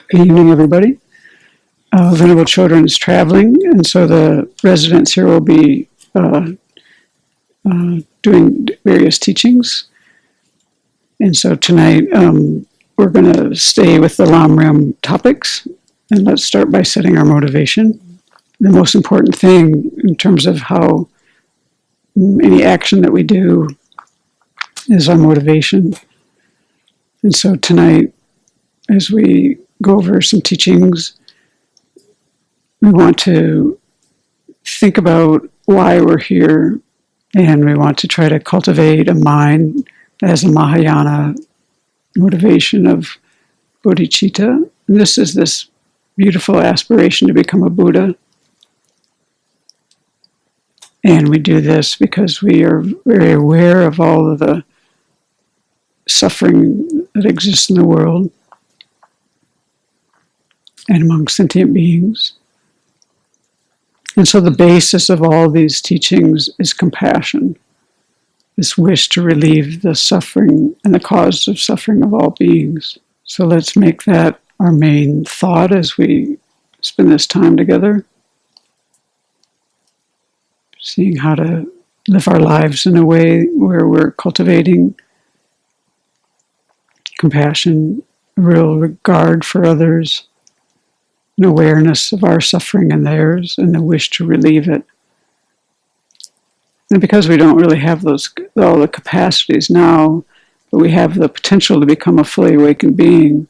Good evening, everybody. Venerable Children is traveling, and so the residents here will be doing various teachings. And so tonight we're going to stay with the Lamrim topics, and let's start by setting our motivation. The most important thing in terms of how any action that we do is our motivation. And so tonight, as we go over some teachings, we want to think about why we're here, and we want to try to cultivate a mind that has a Mahayana motivation of bodhicitta. And this is this beautiful aspiration to become a Buddha. And we do this because we are very aware of all of the suffering that exists in the world and among sentient beings. And so the basis of all these teachings is compassion, this wish to relieve the suffering and the cause of suffering of all beings. So let's make that our main thought as we spend this time together, seeing how to live our lives in a way where we're cultivating compassion, real regard for others, an awareness of our suffering and theirs, and the wish to relieve it. And because we don't really have all the capacities now, but we have the potential to become a fully awakened being,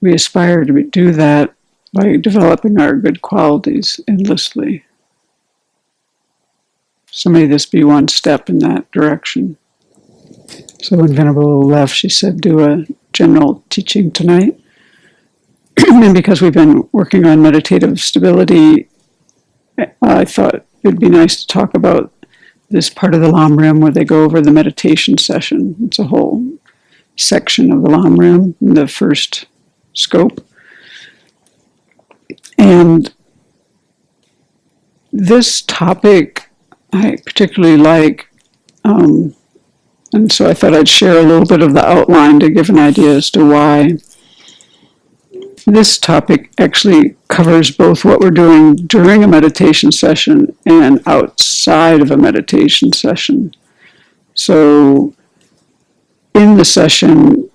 we aspire to do that by developing our good qualities endlessly. So may this be one step in that direction. So when Venerable left, she said, do a general teaching tonight. And because we've been working on meditative stability, I thought it would be nice to talk about this part of the Lamrim where they go over the meditation session. It's a whole section of the Lamrim in the first scope. And this topic I particularly like, and so I thought I'd share a little bit of the outline to give an idea as to why. This topic actually covers both what we're doing during a meditation session and outside of a meditation session. So in the session,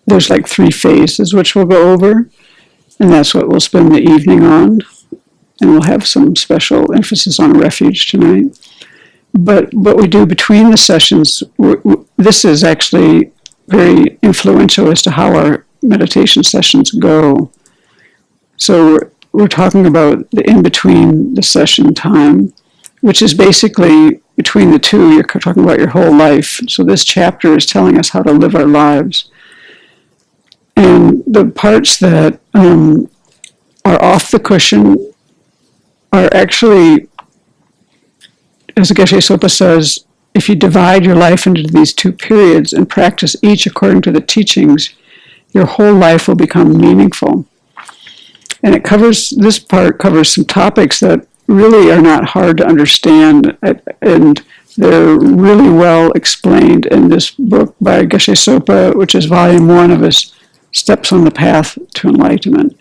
there's like 3 phases which we'll go over, and that's what we'll spend the evening on. And we'll have some special emphasis on refuge tonight. But what we do between the sessions, this is actually very influential as to how our meditation sessions go. So we're talking about the in-between the session time, which is basically between the two, you're talking about your whole life. So this chapter is telling us how to live our lives. And the parts that are off the cushion are actually, as Geshe Sopa says, if you divide your life into these 2 periods and practice each according to the teachings, your whole life will become meaningful. And this part covers some topics that really are not hard to understand, and they're really well explained in this book by Geshe Sopa, which is volume 1 of his Steps on the Path to Enlightenment.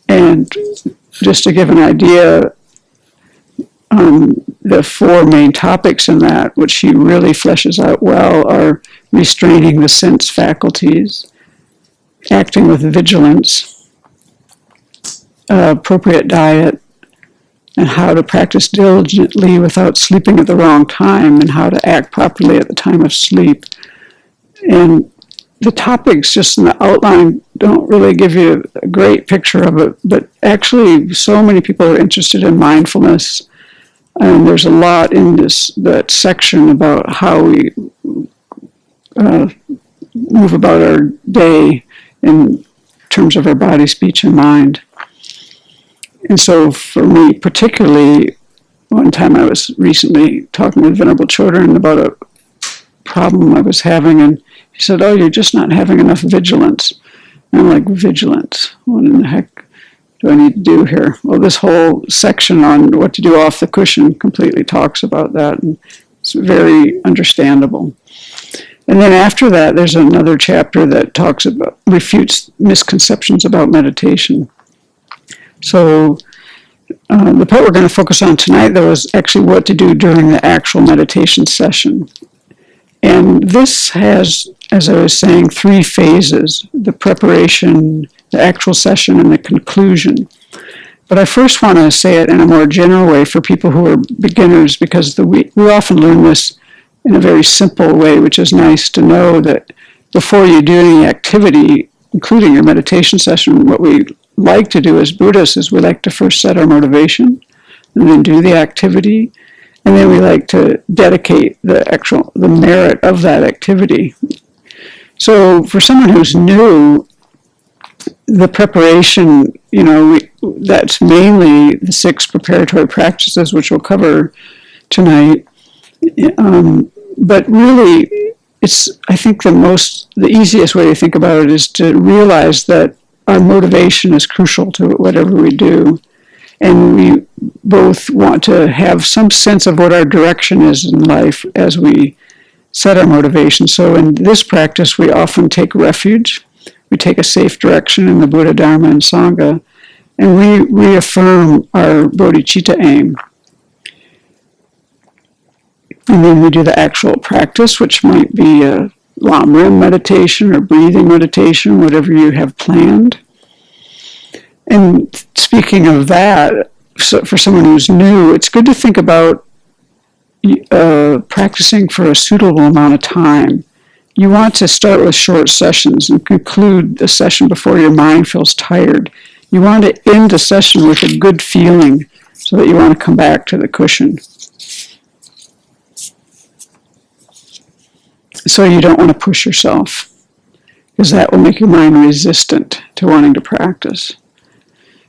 And just to give an idea, the 4 main topics in that, which he really fleshes out well, are restraining the sense faculties, acting with vigilance, appropriate diet, and how to practice diligently without sleeping at the wrong time, and how to act properly at the time of sleep. And the topics just in the outline don't really give you a great picture of it, but actually so many people are interested in mindfulness. And there's a lot in that section about how we move about our day in terms of our body, speech, and mind. And so for me particularly, one time I was recently talking with Venerable Children about a problem I was having, and he said, "Oh, you're just not having enough vigilance." And I'm like, vigilance? What in the heck do I need to do here? Well, this whole section on what to do off the cushion completely talks about that, and it's very understandable. And then after that, there's another chapter that refutes misconceptions about meditation. So the part we're going to focus on tonight, though, is actually what to do during the actual meditation session. And this has, as I was saying, 3 phases: the preparation, the actual session, and the conclusion. But I first want to say it in a more general way for people who are beginners, because we often learn this in a very simple way, which is nice to know that before you do any activity, including your meditation session, what we like to do as Buddhists is we like to first set our motivation and then do the activity, and then we like to dedicate the merit of that activity. So for someone who's new, the preparation, that's mainly the 6 preparatory practices, which we'll cover tonight. But really, I think the easiest way to think about it is to realize that our motivation is crucial to whatever we do. And we both want to have some sense of what our direction is in life as we set our motivation. So in this practice, we often take refuge. We take a safe direction in the Buddha, Dharma, and Sangha, and we reaffirm our bodhicitta aim. And then we do the actual practice, which might be a Lamrim meditation or breathing meditation, whatever you have planned. And speaking of that, so for someone who's new, it's good to think about practicing for a suitable amount of time. You want to start with short sessions and conclude the session before your mind feels tired. You want to end the session with a good feeling so that you want to come back to the cushion. So you don't want to push yourself, because that will make your mind resistant to wanting to practice.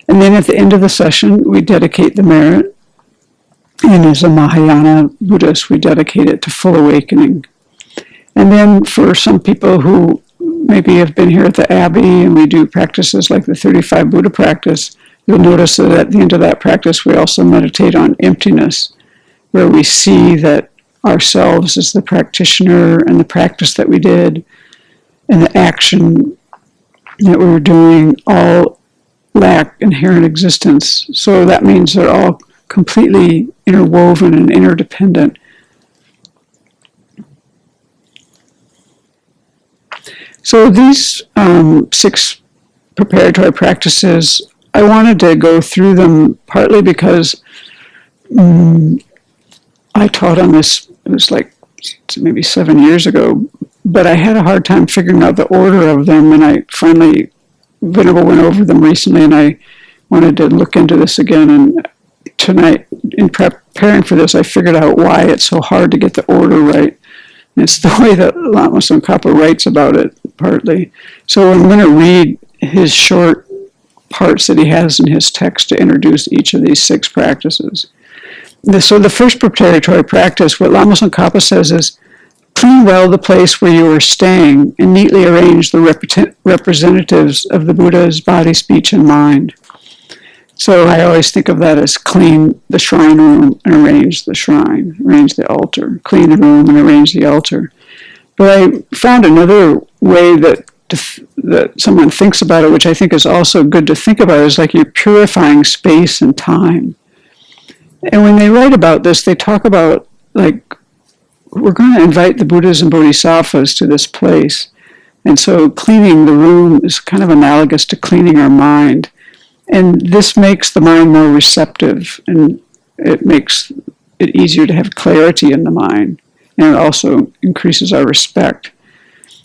And then at the end of the session, we dedicate the merit. And as a Mahayana Buddhist, we dedicate it to full awakening. And then for some people who maybe have been here at the Abbey and we do practices like the 35 Buddha practice, you'll notice that at the end of that practice, we also meditate on emptiness, where we see that ourselves as the practitioner and the practice that we did and the action that we were doing all lack inherent existence. So that means they're all completely interwoven and interdependent. So these 6 preparatory practices, I wanted to go through them partly because I taught on this, it was like maybe 7 years ago, but I had a hard time figuring out the order of them, and I finally, Venerable went over them recently, and I wanted to look into this again, and tonight, in preparing for this, I figured out why it's so hard to get the order right. And it's the way that Lama Tsongkhapa writes about it, partly. So I'm going to read his short parts that he has in his text to introduce each of these 6 practices. So the first preparatory practice, what Lama Tsongkhapa says is, clean well the place where you are staying and neatly arrange the representatives of the Buddha's body, speech, and mind. So I always think of that as clean the shrine room and arrange the shrine, arrange the altar, clean the room and arrange the altar. But I found another way that someone thinks about it, which I think is also good to think about, is like you're purifying space and time. And when they write about this, they talk about, like, we're going to invite the Buddhas and Bodhisattvas to this place. And so cleaning the room is kind of analogous to cleaning our mind. And this makes the mind more receptive, and it makes it easier to have clarity in the mind. And it also increases our respect.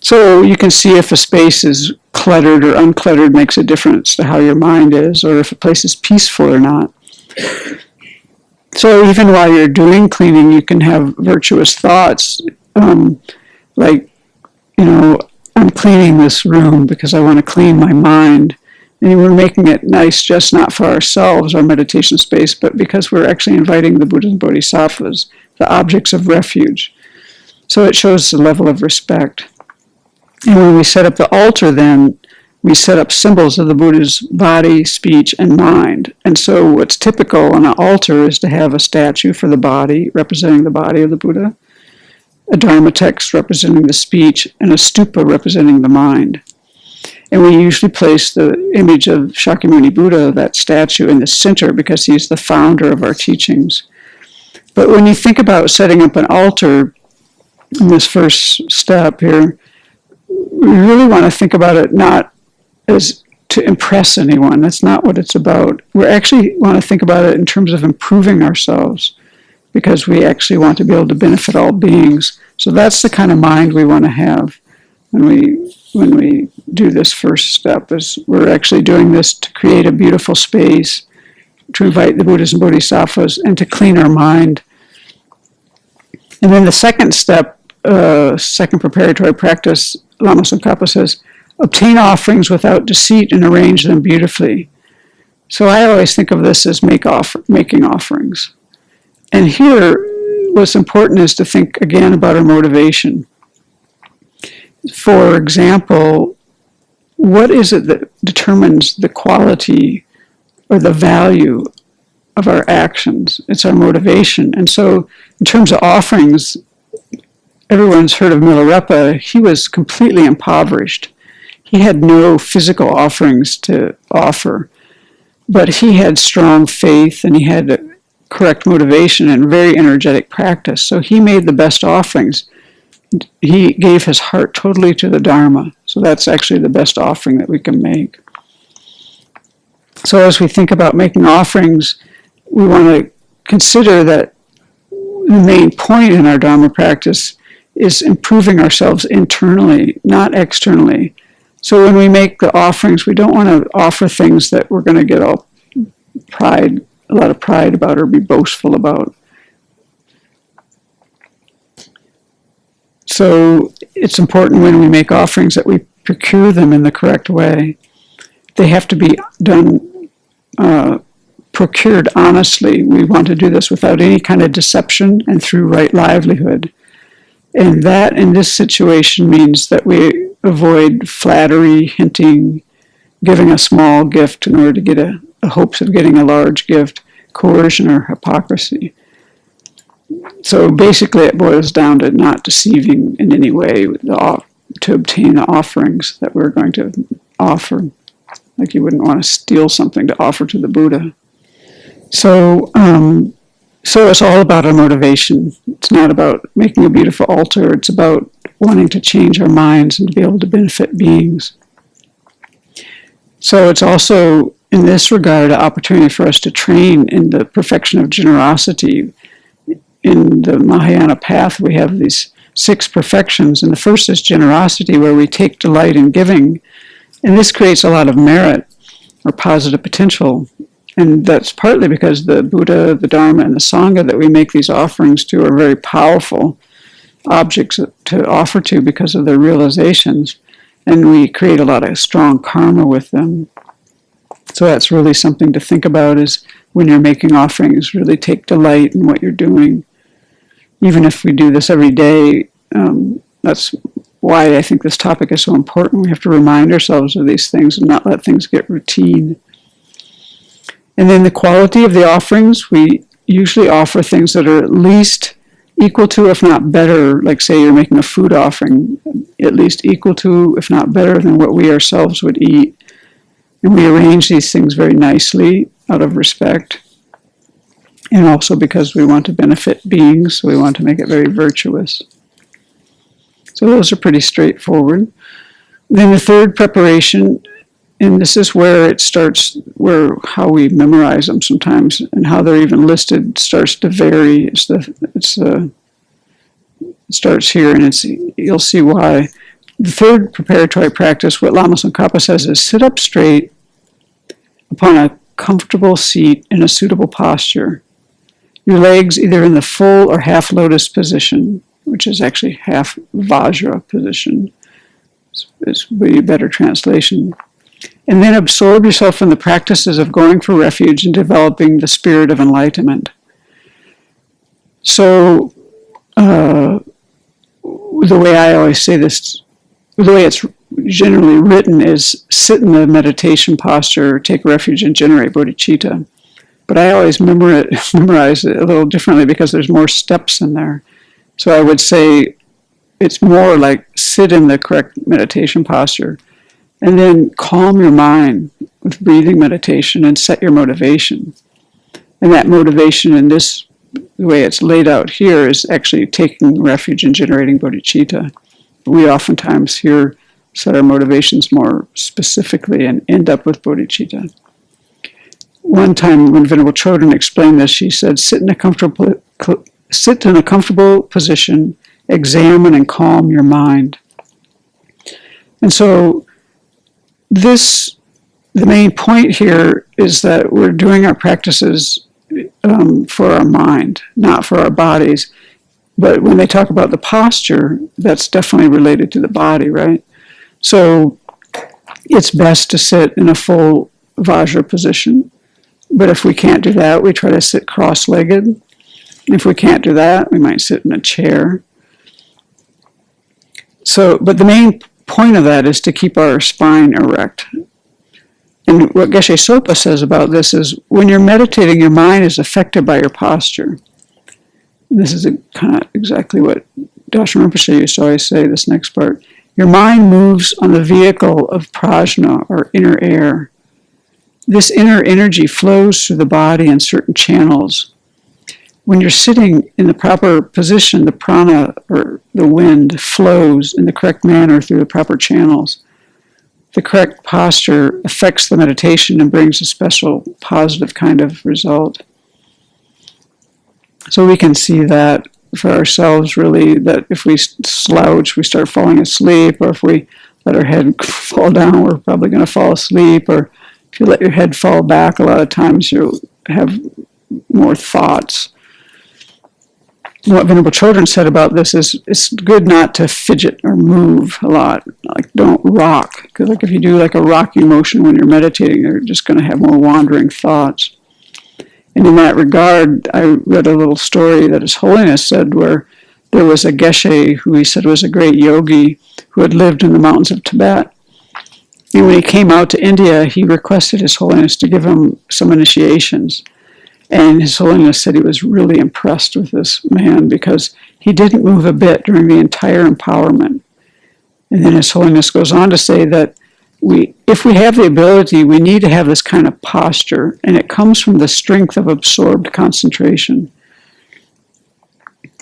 So you can see if a space is cluttered or uncluttered makes a difference to how your mind is, or if a place is peaceful or not. So even while you're doing cleaning, you can have virtuous thoughts, like, I'm cleaning this room because I want to clean my mind. And we're making it nice just not for ourselves, our meditation space, but because we're actually inviting the Buddhas and Bodhisattvas, the objects of refuge. So it shows the level of respect. And when we set up the altar, then, we set up symbols of the Buddha's body, speech, and mind. And so what's typical on an altar is to have a statue for the body, representing the body of the Buddha, a Dharma text representing the speech, and a stupa representing the mind. And we usually place the image of Shakyamuni Buddha, that statue, in the center because he's the founder of our teachings. But when you think about setting up an altar in this first step here, we really want to think about it not as to impress anyone. That's not what it's about. We actually want to think about it in terms of improving ourselves, because we actually want to be able to benefit all beings. So that's the kind of mind we want to have when we do this first step, is we're actually doing this to create a beautiful space, to invite the Buddhas and Bodhisattvas, and to clean our mind. And then the second step, second preparatory practice, Lama Tsongkhapa says, obtain offerings without deceit and arrange them beautifully. So I always think of this as making offerings. And here, what's important is to think again about our motivation. For example, what is it that determines the quality or the value of our actions? It's our motivation. And so in terms of offerings, everyone's heard of Milarepa. He was completely impoverished. He had no physical offerings to offer, but he had strong faith and he had correct motivation and very energetic practice. So he made the best offerings. He gave his heart totally to the Dharma. So that's actually the best offering that we can make. So as we think about making offerings, we want to consider that the main point in our Dharma practice is improving ourselves internally, not externally. So when we make the offerings, we don't want to offer things that we're going to get a lot of pride about or be boastful about. So it's important when we make offerings that we procure them in the correct way. They have to be done, procured honestly. We want to do this without any kind of deception and through right livelihood. And that in this situation means that we avoid flattery, hinting, giving a small gift in order to get a hopes of getting a large gift, coercion or hypocrisy. So basically it boils down to not deceiving in any way to obtain the offerings that we're going to offer. Like you wouldn't want to steal something to offer to the Buddha. So it's all about our motivation. It's not about making a beautiful altar. It's about wanting to change our minds and to be able to benefit beings. So it's also, in this regard, an opportunity for us to train in the perfection of generosity. In the Mahayana path, we have these 6 perfections, and the first is generosity, where we take delight in giving. And this creates a lot of merit or positive potential. And that's partly because the Buddha, the Dharma, and the Sangha that we make these offerings to are very powerful objects to offer to because of their realizations. And we create a lot of strong karma with them. So that's really something to think about, is when you're making offerings, really take delight in what you're doing. Even if we do this every day, that's why I think this topic is so important. We have to remind ourselves of these things and not let things get routine. And then the quality of the offerings, we usually offer things that are at least equal to, if not better, like say you're making a food offering, at least equal to, if not better than what we ourselves would eat. And we arrange these things very nicely out of respect. And also because we want to benefit beings, so we want to make it very virtuous. So those are pretty straightforward. Then the third preparation, and this is where it starts, where how we memorize them sometimes and how they're even listed starts to vary. It starts here, and you'll see why. The third preparatory practice, what Lama Tsongkhapa says, is sit up straight upon a comfortable seat in a suitable posture. Your legs either in the full or half lotus position, which is actually half Vajra position. This would be a better translation. And then absorb yourself in the practices of going for refuge and developing the spirit of enlightenment. So, the way I always say this, the way it's generally written is sit in the meditation posture, take refuge, and generate bodhicitta. But I always memorize it a little differently because there's more steps in there. So I would say it's more like sit in the correct meditation posture and then calm your mind with breathing meditation and set your motivation. And that motivation in this, the way it's laid out here, is actually taking refuge in generating bodhicitta. We oftentimes here set our motivations more specifically and end up with bodhicitta. One time when Venerable Chodron explained this, she said, sit in a comfortable position, examine and calm your mind. And so the main point here is that we're doing our practices for our mind, not for our bodies. But when they talk about the posture, that's definitely related to the body, right? So it's best to sit in a full Vajra position. But if we can't do that, we try to sit cross-legged. If we can't do that, we might sit in a chair. So, but the main point of that is to keep our spine erect. And what Geshe Sopa says about this is, when you're meditating, your mind is affected by your posture. This is kind of exactly what Darshan Rinpoche used to always say, this next part. Your mind moves on the vehicle of prajna, or inner air. This inner energy flows through the body in certain channels. When you're sitting in the proper position, the prana, or the wind, flows in the correct manner through the proper channels. The correct posture affects the meditation and brings a special positive kind of result. So we can see that for ourselves, really, that if we slouch, we start falling asleep, or if we let our head fall down, we're probably going to fall asleep, or if you let your head fall back, a lot of times you'll have more thoughts. What Venerable Chodron said about this is, it's good not to fidget or move a lot. Like, don't rock. Because like if you do like a rocking motion when you're meditating, you're just going to have more wandering thoughts. And in that regard, I read a little story that His Holiness said, where there was a Geshe who he said was a great yogi who had lived in the mountains of Tibet. And when he came out to India, he requested His Holiness to give him some initiations. And His Holiness said he was really impressed with this man because he didn't move a bit during the entire empowerment. And then His Holiness goes on to say that if we have the ability, we need to have this kind of posture, and it comes from the strength of absorbed concentration.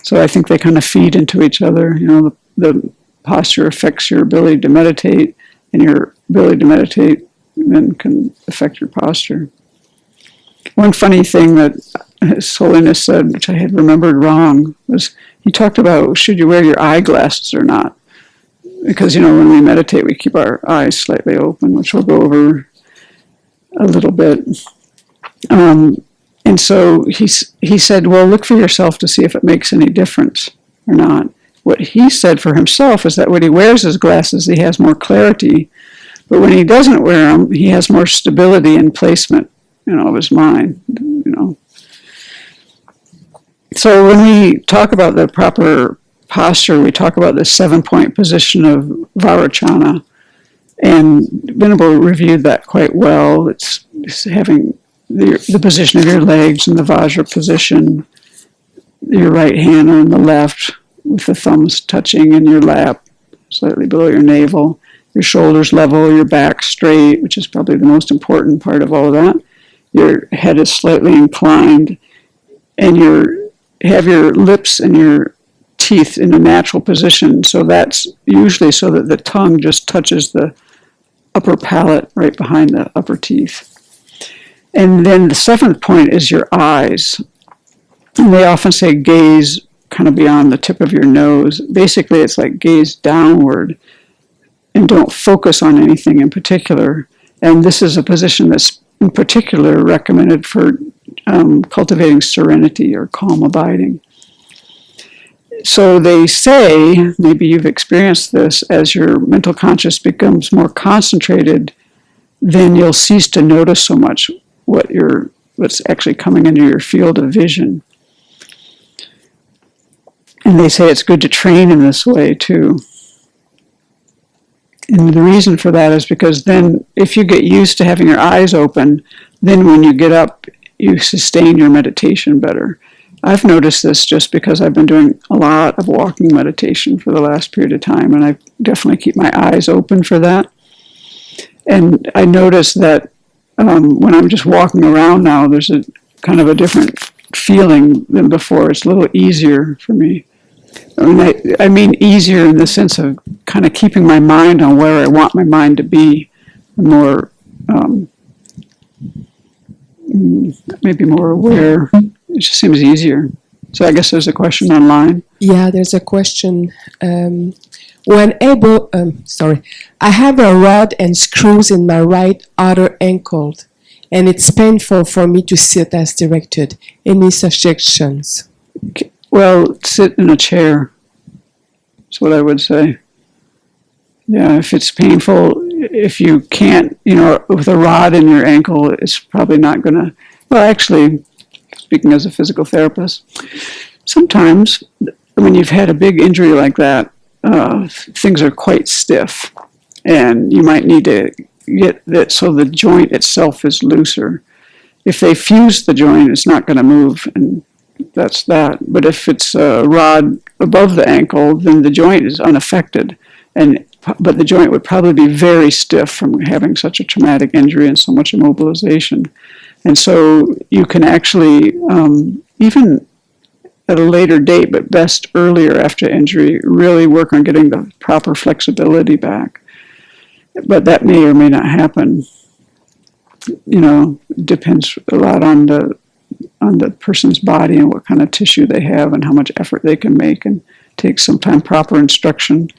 So I think they kind of feed into each other. You know, the posture affects your ability to meditate, and your ability to meditate then can affect your posture. One funny thing that His Holiness said, which I had remembered wrong, was he talked about, should you wear your eyeglasses or not? Because, you know, when we meditate, we keep our eyes slightly open, which we'll go over a little bit. And so he said, well, look for yourself to see if it makes any difference or not. What he said for himself is that when he wears his glasses, he has more clarity. But when he doesn't wear them, he has more stability and placement, you know, of his mind, you know. So when we talk about the proper posture, we talk about the 7-point position of Varachana, and Venerable reviewed that quite well. It's having the position of your legs in the Vajra position, your right hand on the left with the thumbs touching in your lap, slightly below your navel, your shoulders level, your back straight, which is probably the most important part of all of that. Your head is slightly inclined, and have your lips and your teeth in a natural position. So that's usually so that the tongue just touches the upper palate right behind the upper teeth. And then the 7th point is your eyes. And they often say gaze kind of beyond the tip of your nose. Basically, it's like gaze downward and don't focus on anything in particular. And this is a position that's in particular recommended for cultivating serenity or calm abiding. So they say, maybe you've experienced this, as your mental consciousness becomes more concentrated, then you'll cease to notice so much what's actually coming into your field of vision. And they say it's good to train in this way too. And the reason for that is because then if you get used to having your eyes open, then when you get up, you sustain your meditation better. I've noticed this just because I've been doing a lot of walking meditation for the last period of time, and I definitely keep my eyes open for that. And I notice that when I'm just walking around now, there's a kind of a different feeling than before. It's a little easier for me. I mean easier in the sense of kind of keeping my mind on where I want my mind to be, more maybe more aware. It just seems easier. So I guess there's a question online. Yeah, there's a question. I have a rod and screws in my right outer ankle, and it's painful for me to sit as directed. Any suggestions? Well, sit in a chair. That's what I would say. Yeah, if it's painful, if you can't, with a rod in your ankle, it's probably not going to, well, actually, speaking as a physical therapist, sometimes when you've had a big injury like that, things are quite stiff, and you might need to get that so the joint itself is looser. If they fuse the joint, it's not going to move, and that's that. But if it's a rod above the ankle, then the joint is unaffected, but the joint would probably be very stiff from having such a traumatic injury and so much immobilization. And so you can actually, even at a later date, but best earlier after injury, really work on getting the proper flexibility back. But that may or may not happen. Depends a lot on the person's body and what kind of tissue they have and how much effort they can make, and take some time proper instruction.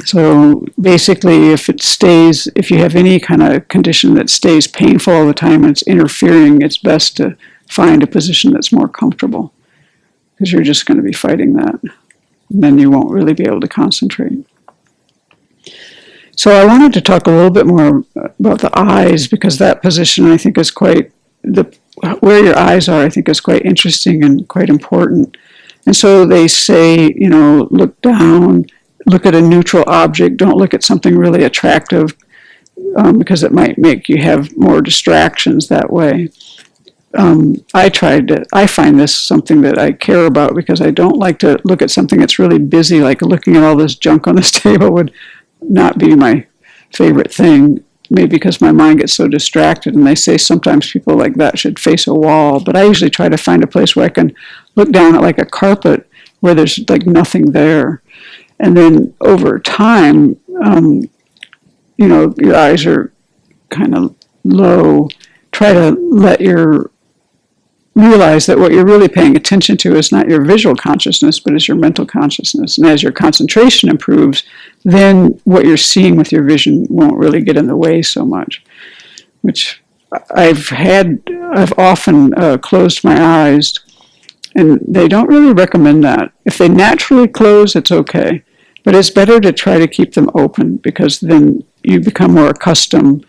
So basically, if you have any kind of condition that stays painful all the time and it's interfering, it's best to find a position that's more comfortable, because you're just going to be fighting that. And then you won't really be able to concentrate. So I wanted to talk a little bit more about the eyes, because that position I think is where your eyes are, I think is quite interesting and quite important. And so they say, look down, look at a neutral object, don't look at something really attractive, because it might make you have more distractions that way. I find this something that I care about, because I don't like to look at something that's really busy, like looking at all this junk on this table would not be my favorite thing, maybe because my mind gets so distracted. And they say sometimes people like that should face a wall, but I usually try to find a place where I can look down at like a carpet where there's like nothing there. And then over time, your eyes are kind of low. Try to realize that what you're really paying attention to is not your visual consciousness, but is your mental consciousness. And as your concentration improves, then what you're seeing with your vision won't really get in the way so much, which I've often closed my eyes, and they don't really recommend that. If they naturally close, it's okay. But it's better to try to keep them open, because then you become more accustomed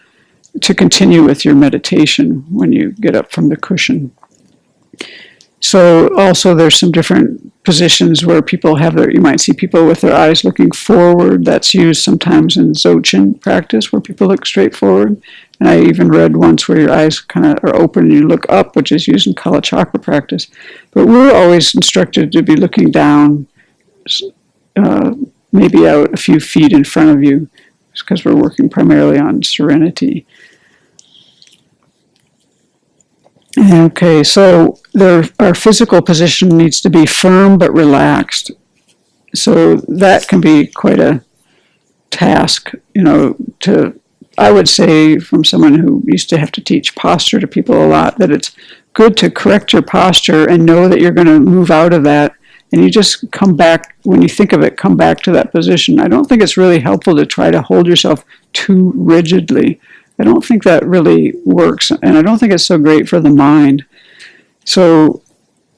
to continue with your meditation when you get up from the cushion. So also there's some different positions where people you might see people with their eyes looking forward. That's used sometimes in Gomchen practice, where people look straight forward. And I even read once where your eyes kind of are open and you look up, which is used in Kala Chakra practice. But we're always instructed to be looking down, maybe out a few feet in front of you, because we're working primarily on serenity. Okay, so our physical position needs to be firm but relaxed. So that can be quite a task, I would say, from someone who used to have to teach posture to people a lot, that it's good to correct your posture and know that you're going to move out of that. And you just come back, when you think of it, come back to that position. I don't think it's really helpful to try to hold yourself too rigidly. I don't think that really works, and I don't think it's so great for the mind. So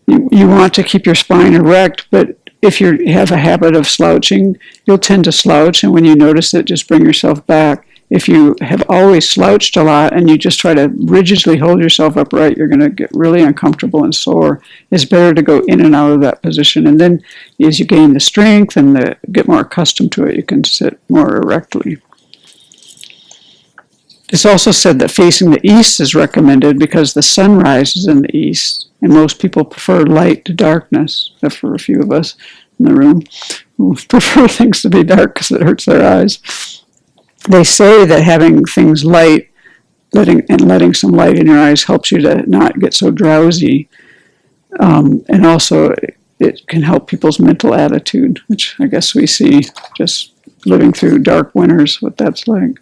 you want to keep your spine erect, but if you have a habit of slouching, you'll tend to slouch, and when you notice it, just bring yourself back. If you have always slouched a lot and you just try to rigidly hold yourself upright, you're going to get really uncomfortable and sore. It's better to go in and out of that position, and then as you gain the strength and get more accustomed to it, you can sit more erectly. It's also said that facing the east is recommended because the sun rises in the east, and most people prefer light to darkness, except for a few of us in the room who prefer things to be dark because it hurts their eyes. They say that having things light, letting some light in your eyes helps you to not get so drowsy, and also it can help people's mental attitude, which I guess we see just living through dark winters, what that's like.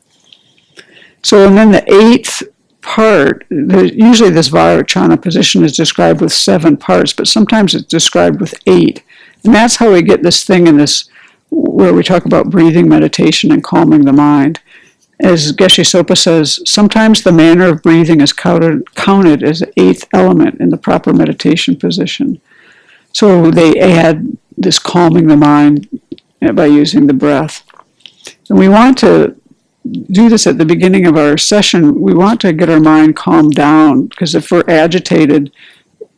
So, and then the eighth part, usually this Vairocana position is described with 7 parts, but sometimes it's described with 8. And that's how we get this thing in this, where we talk about breathing meditation and calming the mind. As Geshe Sopa says, sometimes the manner of breathing is counted as the 8th element in the proper meditation position. So they add this calming the mind by using the breath. And we want to do this at the beginning of our session. We want to get our mind calmed down, because if we're agitated,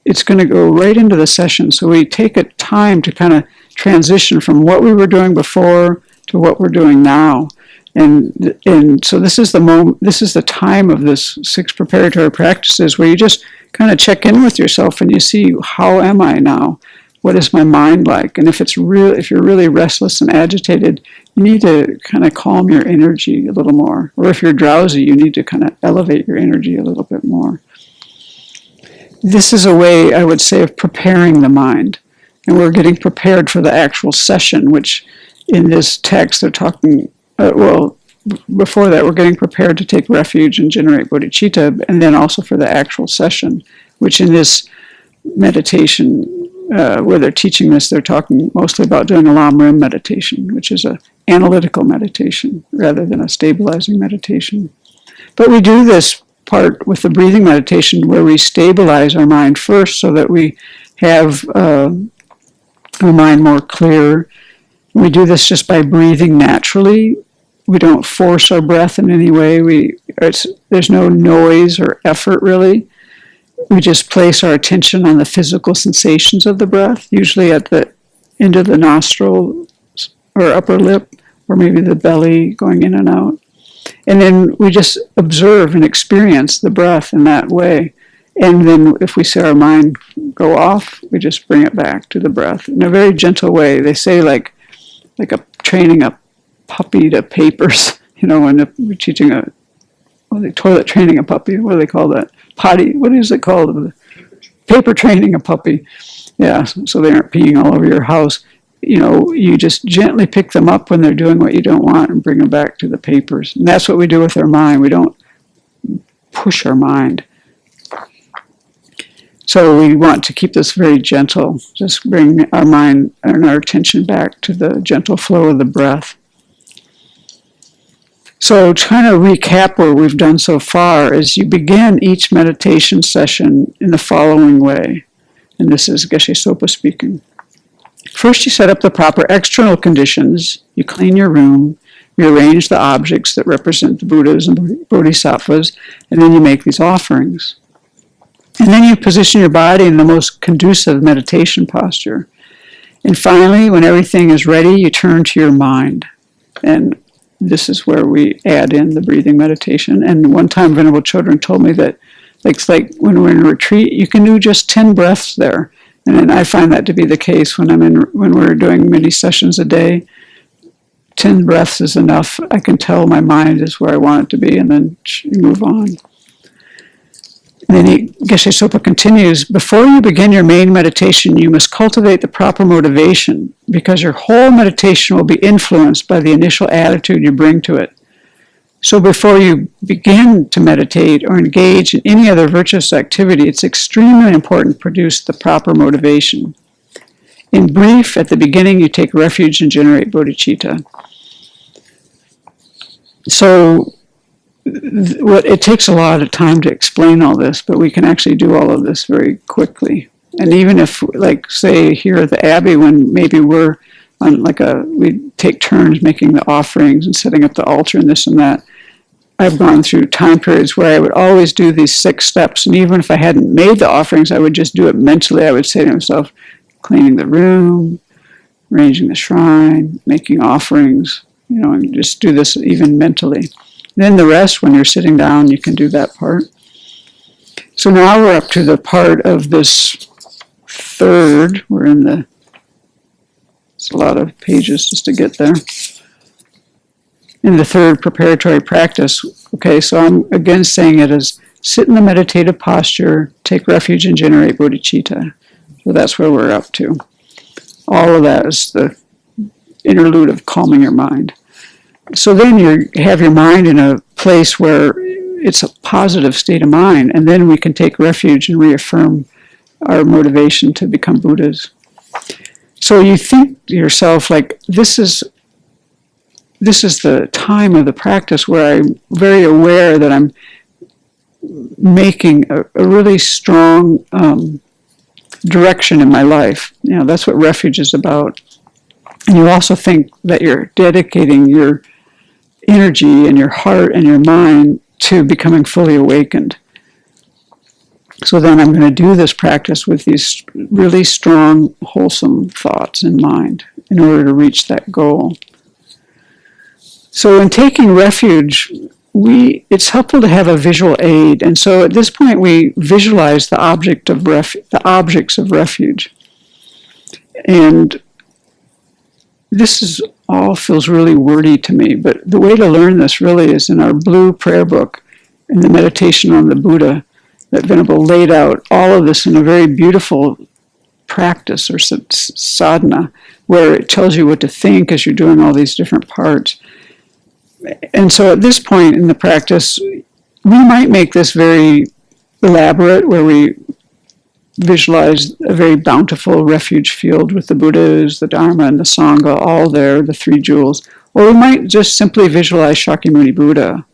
it's going to go right into the session. So we take a time to kind of transition from what we were doing before to what we're doing now. And so this is the moment, this is the time of this 6 preparatory practices where you just kind of check in with yourself and you see, how am I now? What is my mind like? And if you're really restless and agitated, you need to kind of calm your energy a little more. Or if you're drowsy, you need to kind of elevate your energy a little bit more. This is a way, I would say, of preparing the mind. And we're getting prepared for the actual session, which in this text they're talking, before that, we're getting prepared to take refuge and generate bodhicitta, and then also for the actual session, which in this meditation, where they're teaching this, they're talking mostly about doing a Lamrim meditation, which is an analytical meditation rather than a stabilizing meditation. But we do this part with the breathing meditation where we stabilize our mind first so that we have our mind more clear. We do this just by breathing naturally. We don't force our breath in any way. There's no noise or effort really. We just place our attention on the physical sensations of the breath, usually at the end of the nostril or upper lip, or maybe the belly going in and out. And then we just observe and experience the breath in that way. And then if we see our mind go off, we just bring it back to the breath in a very gentle way. They say like training a puppy to papers, when we're teaching toilet training a puppy. What do they call that? Potty. What is it called? Paper training a puppy. Yeah, so they aren't peeing all over your house. You just gently pick them up when they're doing what you don't want and bring them back to the papers. And that's what we do with our mind. We don't push our mind. So we want to keep this very gentle. Just bring our mind and our attention back to the gentle flow of the breath. So trying to recap what we've done so far is you begin each meditation session in the following way. And this is Geshe Sopa speaking. First, you set up the proper external conditions. You clean your room. You arrange the objects that represent the Buddhas and Bodhisattvas. And then you make these offerings. And then you position your body in the most conducive meditation posture. And finally, when everything is ready, you turn to your mind. And this is where we add in the breathing meditation. And one time Venerable Children told me that it's like when we're in a retreat, you can do just 10 breaths there. And I find that to be the case when we're doing many sessions a day. 10 breaths is enough. I can tell my mind is where I want it to be, and then move on. And then Geshe Sopa continues, before you begin your main meditation, you must cultivate the proper motivation, because your whole meditation will be influenced by the initial attitude you bring to it. So before you begin to meditate or engage in any other virtuous activity, it's extremely important to produce the proper motivation. In brief, at the beginning, you take refuge and generate bodhicitta. So it takes a lot of time to explain all this, but we can actually do all of this very quickly. And even if, like, say, here at the Abbey, when maybe we're on we take turns making the offerings and setting up the altar and this and that, I've gone through time periods where I would always do these 6 steps, and even if I hadn't made the offerings, I would just do it mentally. I would say to myself, cleaning the room, arranging the shrine, making offerings, and just do this even mentally. Then the rest, when you're sitting down, you can do that part. So now we're up to the part of this third. We're in the, it's a lot of pages just to get there. In the third preparatory practice, okay, so I'm again saying it as sit in the meditative posture, take refuge and generate bodhicitta. So that's where we're up to. All of that is the interlude of calming your mind. So then you have your mind in a place where it's a positive state of mind, and then we can take refuge and reaffirm our motivation to become Buddhas. So you think to yourself, like, this is the time of the practice where I'm very aware that I'm making a really strong direction in my life. You know, that's what refuge is about. And you also think that you're dedicating your energy and your heart and your mind to becoming fully awakened. So then I'm going to do this practice with these really strong, wholesome thoughts in mind in order to reach that goal. So in taking refuge, it's helpful to have a visual aid. And so at this point, we visualize the objects of refuge. And this all feels really wordy to me, but the way to learn this really is in our blue prayer book, in the meditation on the Buddha, that Venerable laid out all of this in a very beautiful practice or sadhana, where it tells you what to think as you're doing all these different parts. And so at this point in the practice, we might make this very elaborate, where we visualize a very bountiful refuge field with the Buddhas, the Dharma, and the Sangha, all there, the three jewels. Or we might just simply visualize Shakyamuni Buddha.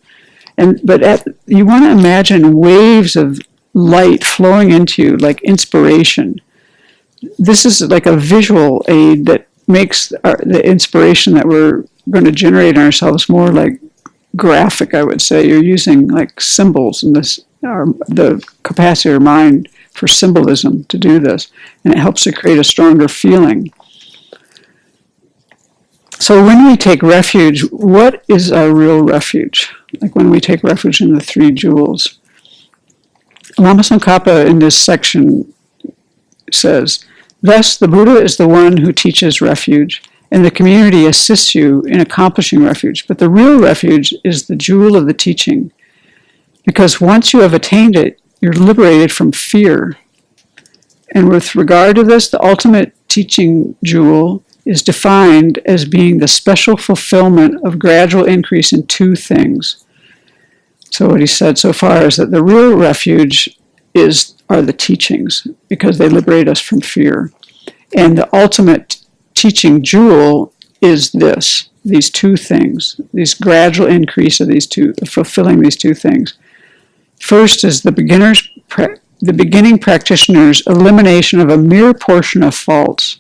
But you want to imagine waves of light flowing into you, like inspiration. This is like a visual aid that makes the inspiration that we're going to generate in ourselves more like graphic, I would say. You're using like symbols in this, the capacity of your mind for symbolism to do this, and it helps to create a stronger feeling. So when we take refuge, what is our real refuge? Like when we take refuge in the three jewels. Lama Tsongkhapa in this section says, thus the Buddha is the one who teaches refuge, and the community assists you in accomplishing refuge. But the real refuge is the jewel of the teaching, because once you have attained it, you're liberated from fear. And with regard to this, the ultimate teaching jewel is defined as being the special fulfillment of gradual increase in two things. So what he said so far is that the real refuge are the teachings, because they liberate us from fear. And the ultimate teaching jewel is these two things, these gradual increase of these two, fulfilling these two things. First is the beginning practitioner's elimination of a mere portion of faults.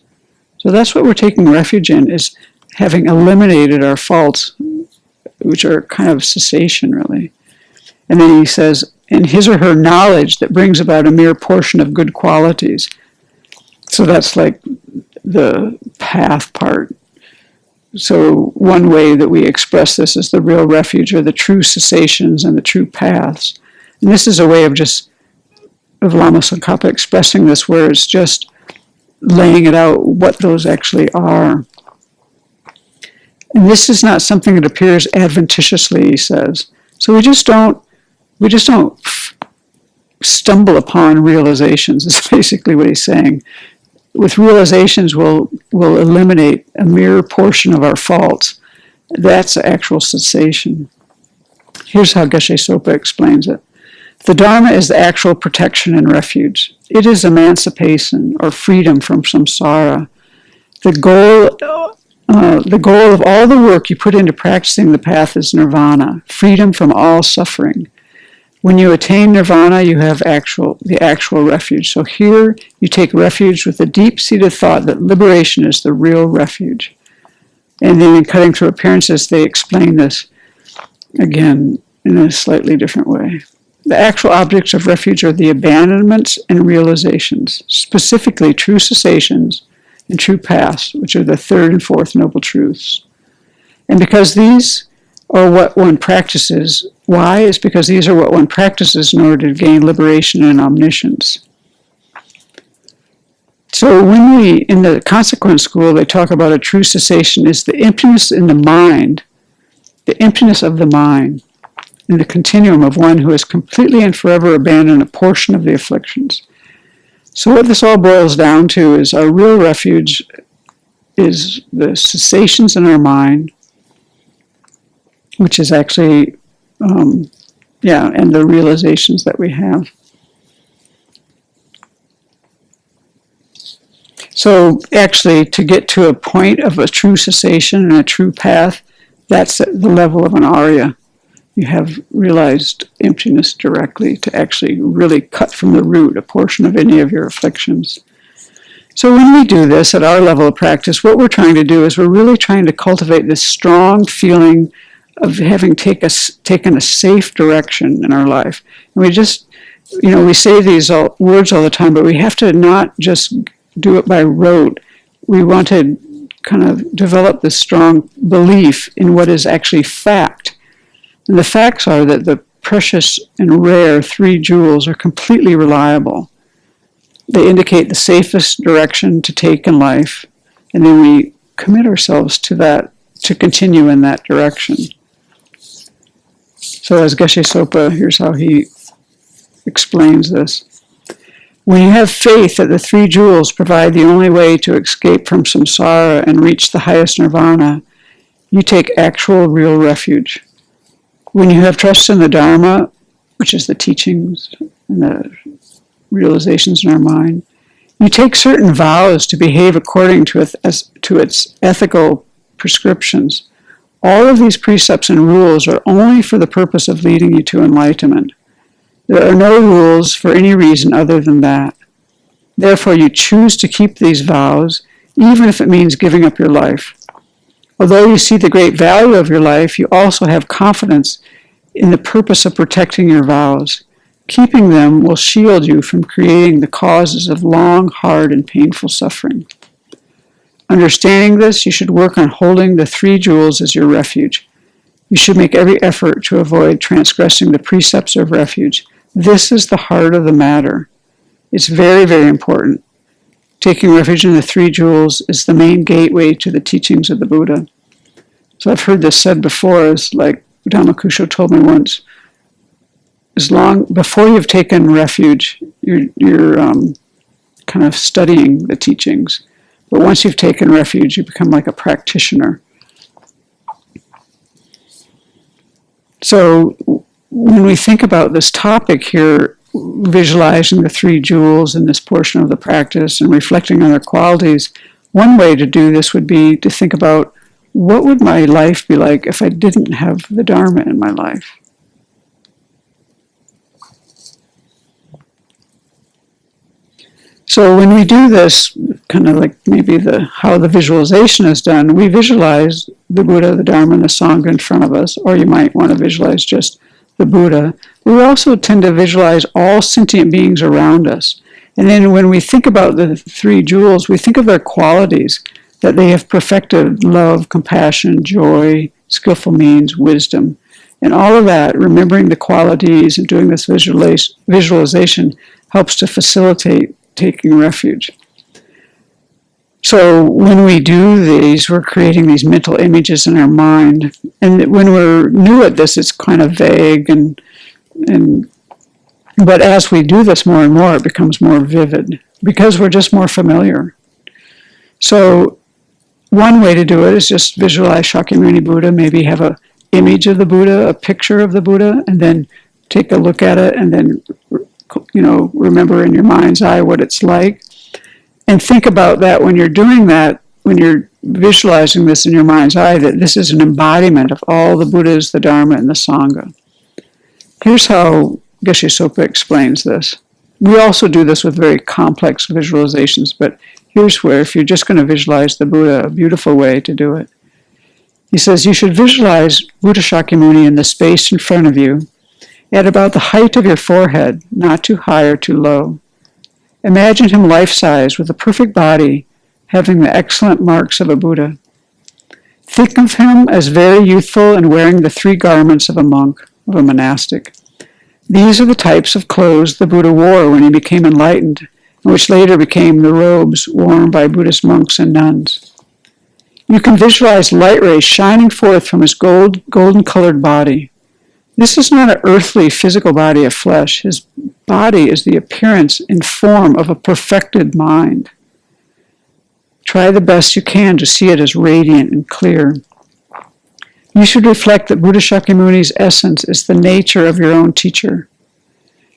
So that's what we're taking refuge in, is having eliminated our faults, which are kind of cessation, really. And then he says, in his or her knowledge that brings about a mere portion of good qualities. So that's like the path part. So one way that we express this is the real refuge, or the true cessations and the true paths. And this is a way of Lama Tsongkhapa expressing this, where it's just laying it out what those actually are. And this is not something that appears adventitiously, he says. So we just don't stumble upon realizations, is basically what he's saying. With realizations, we'll eliminate a mere portion of our faults. That's actual cessation. Here's how Geshe Sopa explains it. The Dharma is the actual protection and refuge. It is emancipation or freedom from samsara. The goal of all the work you put into practicing the path is nirvana, freedom from all suffering. When you attain nirvana, you have the actual refuge. So here you take refuge with the deep-seated thought that liberation is the real refuge. And then in Cutting Through Appearances, they explain this again in a slightly different way. The actual objects of refuge are the abandonments and realizations, specifically true cessations and true paths, which are the third and fourth noble truths. And because these or what one practices. Why? It's because these are what one practices in order to gain liberation and omniscience. So when in the consequence school, they talk about a true cessation is the emptiness in the mind, the emptiness of the mind, in the continuum of one who has completely and forever abandoned a portion of the afflictions. So what this all boils down to is our real refuge is the cessations in our mind, which is actually, and the realizations that we have. So actually, to get to a point of a true cessation and a true path, that's at the level of an Arya. You have realized emptiness directly to actually really cut from the root a portion of any of your afflictions. So when we do this at our level of practice, what we're trying to do is we're really trying to cultivate this strong feeling of having taken a safe direction in our life. And we just, we say these words all the time, but we have to not just do it by rote. We want to kind of develop this strong belief in what is actually fact. And the facts are that the precious and rare 3 jewels are completely reliable. They indicate the safest direction to take in life, and then we commit ourselves to that, to continue in that direction. So as Geshe Sopa, here's how he explains this. When you have faith that the 3 jewels provide the only way to escape from samsara and reach the highest nirvana, you take actual real refuge. When you have trust in the Dharma, which is the teachings and the realizations in our mind, you take certain vows to behave according to its ethical prescriptions. All of these precepts and rules are only for the purpose of leading you to enlightenment. There are no rules for any reason other than that. Therefore, you choose to keep these vows, even if it means giving up your life. Although you see the great value of your life, you also have confidence in the purpose of protecting your vows. Keeping them will shield you from creating the causes of long, hard, and painful suffering. Understanding this, you should work on holding the 3 jewels as your refuge. You should make every effort to avoid transgressing the precepts of refuge. This is the heart of the matter. It's very, very important. Taking refuge in the 3 jewels is the main gateway to the teachings of the Buddha. So I've heard this said before, as like Dhammakusho told me once, before you've taken refuge, you're kind of studying the teachings. But once you've taken refuge, you become like a practitioner. So when we think about this topic here, visualizing the 3 jewels in this portion of the practice and reflecting on their qualities, one way to do this would be to think about, what would my life be like if I didn't have the Dharma in my life? So when we do this, kind of like maybe how the visualization is done, we visualize the Buddha, the Dharma, and the Sangha in front of us, or you might want to visualize just the Buddha. We also tend to visualize all sentient beings around us. And then when we think about the 3 jewels, we think of their qualities, that they have perfected love, compassion, joy, skillful means, wisdom. And all of that, remembering the qualities and doing this visualization helps to facilitate taking refuge. So when we do these, we're creating these mental images in our mind. And when we're new at this, it's kind of vague, but as we do this more and more, it becomes more vivid because we're just more familiar. So one way to do it is just visualize Shakyamuni Buddha, maybe have an image of the Buddha, a picture of the Buddha, and then take a look at it, and then remember in your mind's eye what it's like. And think about that when you're doing that, when you're visualizing this in your mind's eye, that this is an embodiment of all the Buddhas, the Dharma, and the Sangha. Here's how Geshe Sopa explains this. We also do this with very complex visualizations, but here's where, if you're just going to visualize the Buddha, a beautiful way to do it. He says, you should visualize Buddha Shakyamuni in the space in front of you at about the height of your forehead, not too high or too low. Imagine him life-size with a perfect body, having the excellent marks of a Buddha. Think of him as very youthful and wearing the 3 garments of a monk, of a monastic. These are the types of clothes the Buddha wore when he became enlightened, which later became the robes worn by Buddhist monks and nuns. You can visualize light rays shining forth from his golden-colored body. This is not an earthly physical body of flesh. His body is the appearance in form of a perfected mind. Try the best you can to see it as radiant and clear. You should reflect that Buddha Shakyamuni's essence is the nature of your own teacher.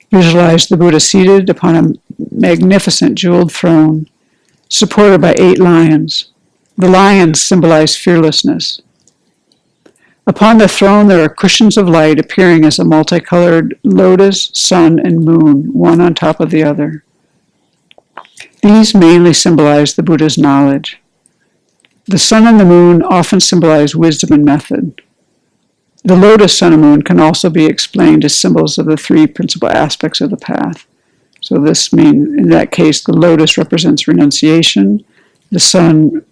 Visualize the Buddha seated upon a magnificent jeweled throne, supported by 8 lions. The lions symbolize fearlessness. Upon the throne there are cushions of light appearing as a multicolored lotus, sun, and moon, one on top of the other. These mainly symbolize the Buddha's knowledge. The sun and the moon often symbolize wisdom and method. The lotus, sun, and moon can also be explained as symbols of the 3 principal aspects of the path. So this means, in that case, the lotus represents renunciation, the sun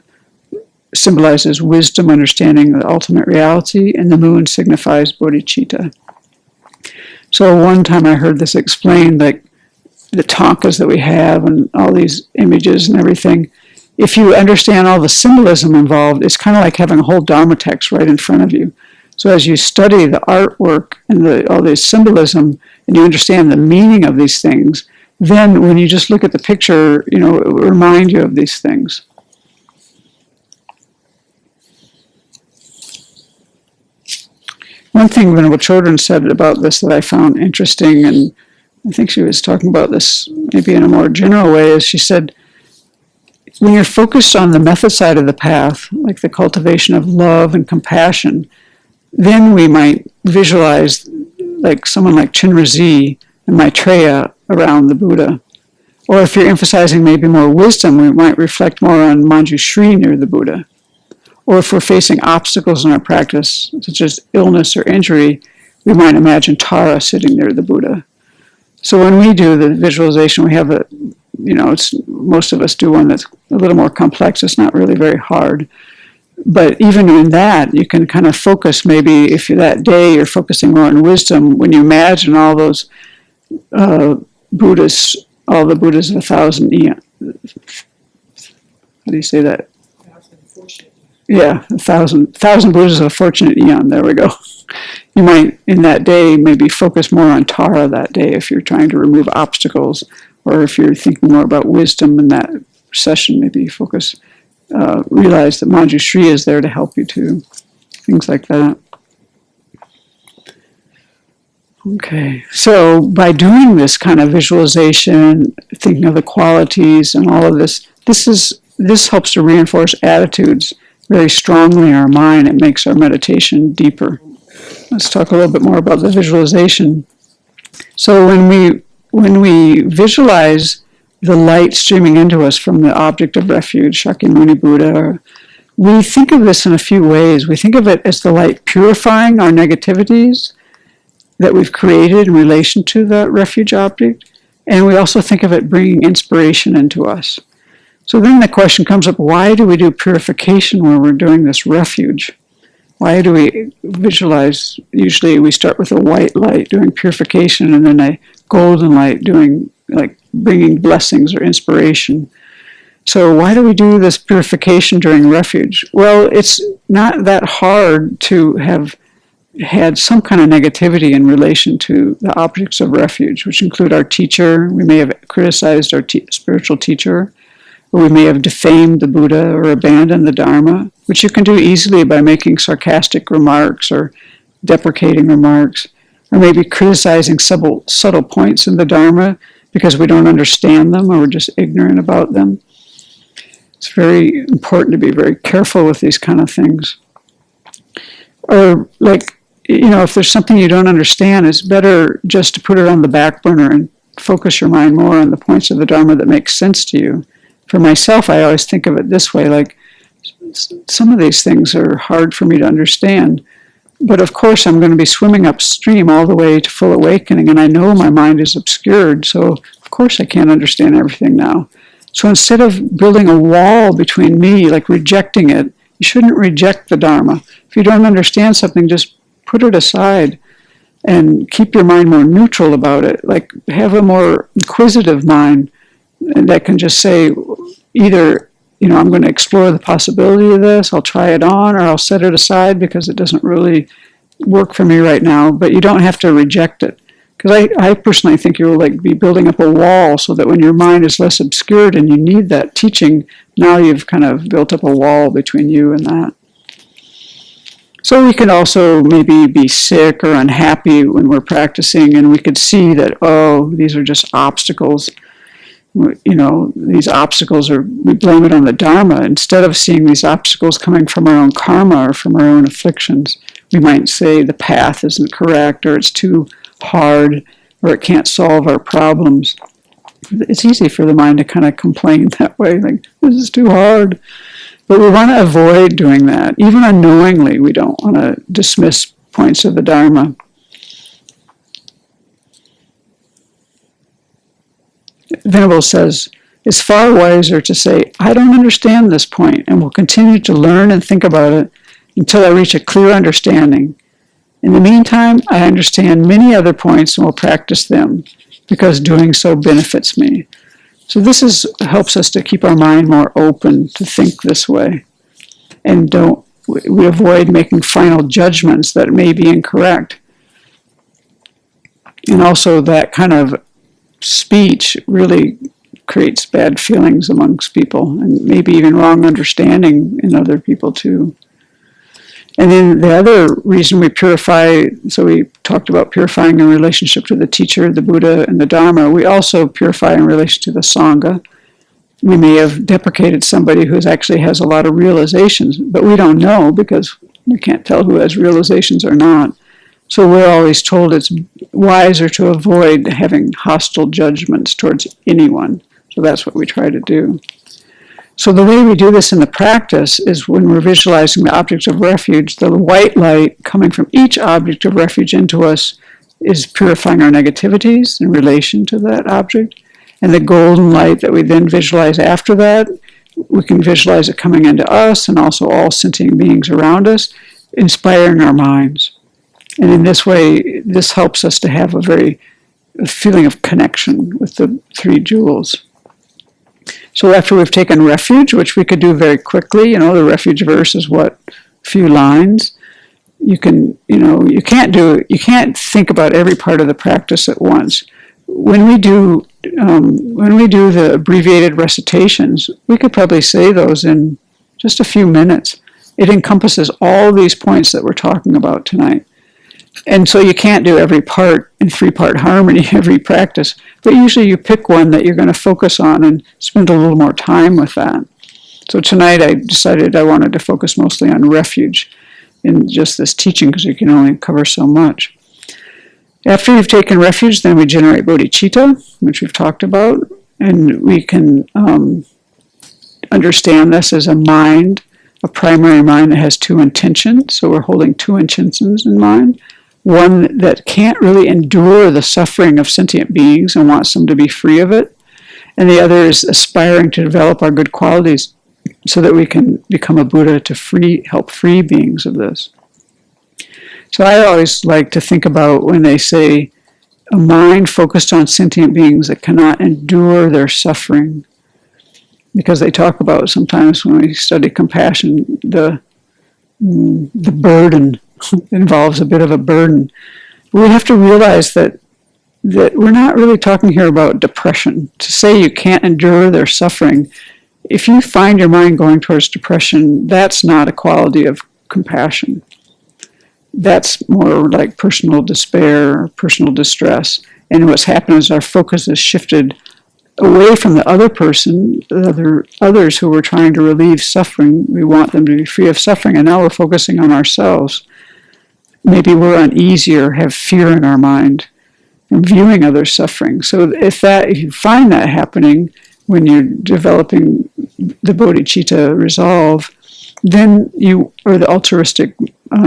symbolizes wisdom, understanding the ultimate reality, and the moon signifies bodhicitta. So one time I heard this explained, like the tankas that we have and all these images and everything. If you understand all the symbolism involved, it's kind of like having a whole Dharma text right in front of you. So as you study the artwork and all this symbolism, and you understand the meaning of these things, then when you just look at the picture, it will remind you of these things. One thing Venerable Chodron said about this that I found interesting, and I think she was talking about this maybe in a more general way, is she said, when you're focused on the method side of the path, like the cultivation of love and compassion, then we might visualize like someone like Chinrazi and Maitreya around the Buddha. Or if you're emphasizing maybe more wisdom, we might reflect more on Manjushri near the Buddha. Or if we're facing obstacles in our practice, such as illness or injury, we might imagine Tara sitting near the Buddha. So when we do the visualization, we have most of us do one that's a little more complex. It's not really very hard. But even in that, you can kind of focus, maybe if that day you're focusing more on wisdom, when you imagine all those Buddhas, all the Buddhas of 1,000 eons. How do you say that? Yeah, 1,000 Buddhas of a fortunate eon. There we go. You might, in that day, maybe focus more on Tara that day if you're trying to remove obstacles, or if you're thinking more about wisdom in that session, maybe focus, realize that Manjushri is there to help you too. Things like that. Okay, so by doing this kind of visualization, thinking of the qualities and all of this, this helps to reinforce attitudes very strongly in our mind. It makes our meditation deeper. Let's talk a little bit more about the visualization. So when we visualize the light streaming into us from the object of refuge, Shakyamuni Buddha, we think of this in a few ways. We think of it as the light purifying our negativities that we've created in relation to the refuge object, and we also think of it bringing inspiration into us. So then the question comes up, why do we do purification when we're doing this refuge? Why do we visualize? Usually we start with a white light doing purification, and then a golden light doing like bringing blessings or inspiration. So why do we do this purification during refuge? Well, it's not that hard to have had some kind of negativity in relation to the objects of refuge, which include our teacher. We may have criticized our spiritual teacher, or we may have defamed the Buddha or abandoned the Dharma, which you can do easily by making sarcastic remarks or deprecating remarks, or maybe criticizing subtle points in the Dharma because we don't understand them or we're just ignorant about them. It's very important to be very careful with these kind of things. Or if there's something you don't understand, it's better just to put it on the back burner and focus your mind more on the points of the Dharma that make sense to you. For myself, I always think of it this way, like some of these things are hard for me to understand, but of course I'm going to be swimming upstream all the way to full awakening, and I know my mind is obscured, so of course I can't understand everything now. So instead of building a wall between me, like rejecting it You shouldn't reject the Dharma. If you don't understand something, just put it aside and keep your mind more neutral about it. Like, have a more inquisitive mind that can just say, either, I'm going to explore the possibility of this, I'll try it on, or I'll set it aside because it doesn't really work for me right now. But you don't have to reject it. Because I personally think you'll be building up a wall so that when your mind is less obscured and you need that teaching, now you've kind of built up a wall between you and that. So we can also maybe be sick or unhappy when we're practicing, and we could see that, these are just obstacles. These obstacles we blame it on the Dharma. Instead of seeing these obstacles coming from our own karma or from our own afflictions, we might say the path isn't correct, or it's too hard, or it can't solve our problems. It's easy for the mind to kind of complain that way, like, this is too hard. But we want to avoid doing that. Even unknowingly, we don't want to dismiss points of the Dharma. Venerable says, it's far wiser to say, I don't understand this point, and will continue to learn and think about it until I reach a clear understanding. In the meantime, I understand many other points and will practice them, because doing so benefits me. So this helps us to keep our mind more open to think this way. And we avoid making final judgments that may be incorrect. And also that kind of speech really creates bad feelings amongst people, and maybe even wrong understanding in other people too. And then the other reason we purify, so we talked about purifying in relationship to the teacher, the Buddha, and the Dharma. We also purify in relation to the Sangha. We may have deprecated somebody who actually has a lot of realizations, but we don't know because we can't tell who has realizations or not. So we're always told it's wiser to avoid having hostile judgments towards anyone. So that's what we try to do. So the way we do this in the practice is when we're visualizing the objects of refuge, the white light coming from each object of refuge into us is purifying our negativities in relation to that object. And the golden light that we then visualize after that, we can visualize it coming into us and also all sentient beings around us, inspiring our minds. And in this way, this helps us to have a feeling of connection with the three jewels. So after we've taken refuge, which we could do very quickly, the refuge verse is a few lines. You can't think about every part of the practice at once. When we do the abbreviated recitations, we could probably say those in just a few minutes. It encompasses all these points that we're talking about tonight. And so you can't do every part in three-part harmony every practice, but usually you pick one that you're going to focus on and spend a little more time with that. So tonight I decided I wanted to focus mostly on refuge in just this teaching because you can only cover so much. After you've taken refuge, then we generate bodhicitta, which we've talked about, and we can understand this as a mind, a primary mind that has two intentions. So we're holding two intentions in mind. One that can't really endure the suffering of sentient beings and wants them to be free of it. And the other is aspiring to develop our good qualities so that we can become a Buddha to help free beings of this. So I always like to think about when they say a mind focused on sentient beings that cannot endure their suffering. Because they talk about sometimes when we study compassion, the burden involves a bit of a burden. We have to realize that we're not really talking here about depression. To say you can't endure their suffering, if you find your mind going towards depression, that's not a quality of compassion. That's more like personal despair, personal distress. And what's happened is our focus has shifted away from the other person, others who we're trying to relieve suffering. We want them to be free of suffering, and now we're focusing on ourselves. Maybe we're uneasy or have fear in our mind from viewing others' suffering. So if you find that happening when you're developing the bodhicitta resolve, then or the altruistic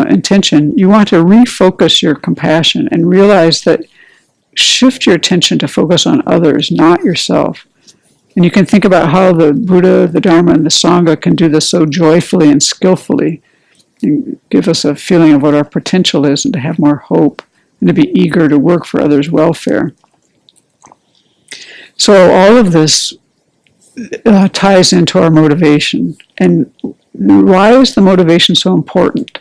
intention, you want to refocus your compassion and realize that shift your attention to focus on others, not yourself. And you can think about how the Buddha, the Dharma, and the Sangha can do this so joyfully and skillfully and give us a feeling of what our potential is and to have more hope and to be eager to work for others' welfare. So all of this ties into our motivation. And why is the motivation so important?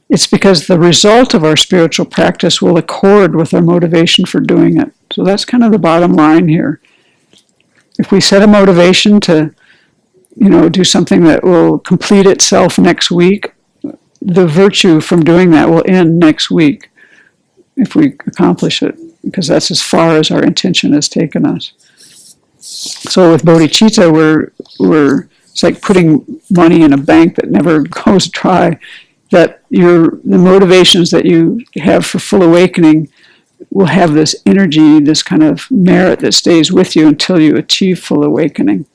It's because the result of our spiritual practice will accord with our motivation for doing it. So that's kind of the bottom line here. If we set a motivation to, do something that will complete itself next week, the virtue from doing that will end next week if we accomplish it, because that's as far as our intention has taken us. So with bodhicitta, it's like putting money in a bank that never goes dry. That the motivations that you have for full awakening will have this energy, this kind of merit that stays with you until you achieve full awakening.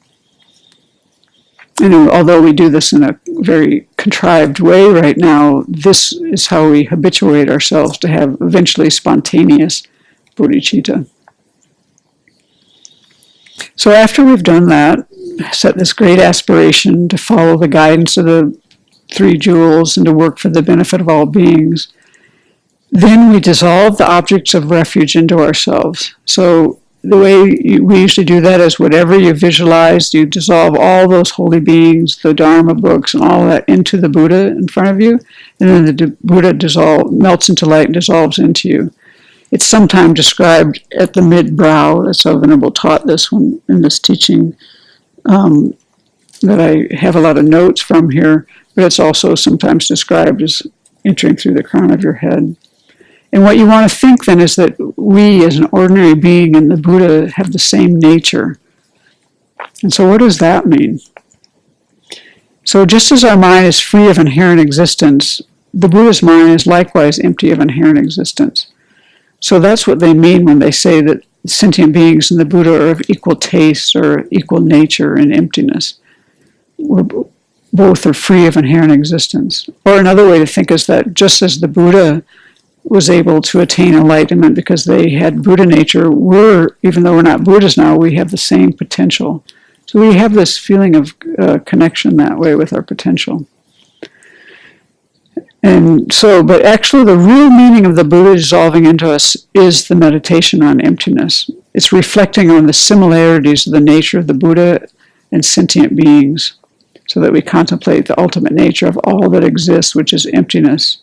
And although we do this in a very contrived way right now, this is how we habituate ourselves to have eventually spontaneous bodhicitta. So after we've done that, set this great aspiration to follow the guidance of the three jewels and to work for the benefit of all beings, then we dissolve the objects of refuge into ourselves. So the way we usually do that is whatever you visualize, you dissolve all those holy beings, the Dharma books, and all that into the Buddha in front of you, and then the Buddha melts into light and dissolves into you. It's sometimes described at the mid-brow. That's how Venerable taught this one in this teaching that I have a lot of notes from here, but it's also sometimes described as entering through the crown of your head. And what you want to think then is that we as an ordinary being and the Buddha have the same nature. And so what does that mean? So just as our mind is free of inherent existence, the Buddha's mind is likewise empty of inherent existence. So that's what they mean when they say that sentient beings and the Buddha are of equal taste or equal nature and emptiness. Both are free of inherent existence. Or another way to think is that just as the Buddha was able to attain enlightenment because they had Buddha nature, even though we're not Buddhas now, we have the same potential. So we have this feeling of connection that way with our potential. And so, but actually the real meaning of the Buddha dissolving into us is the meditation on emptiness. It's reflecting on the similarities of the nature of the Buddha and sentient beings, so that we contemplate the ultimate nature of all that exists, which is emptiness.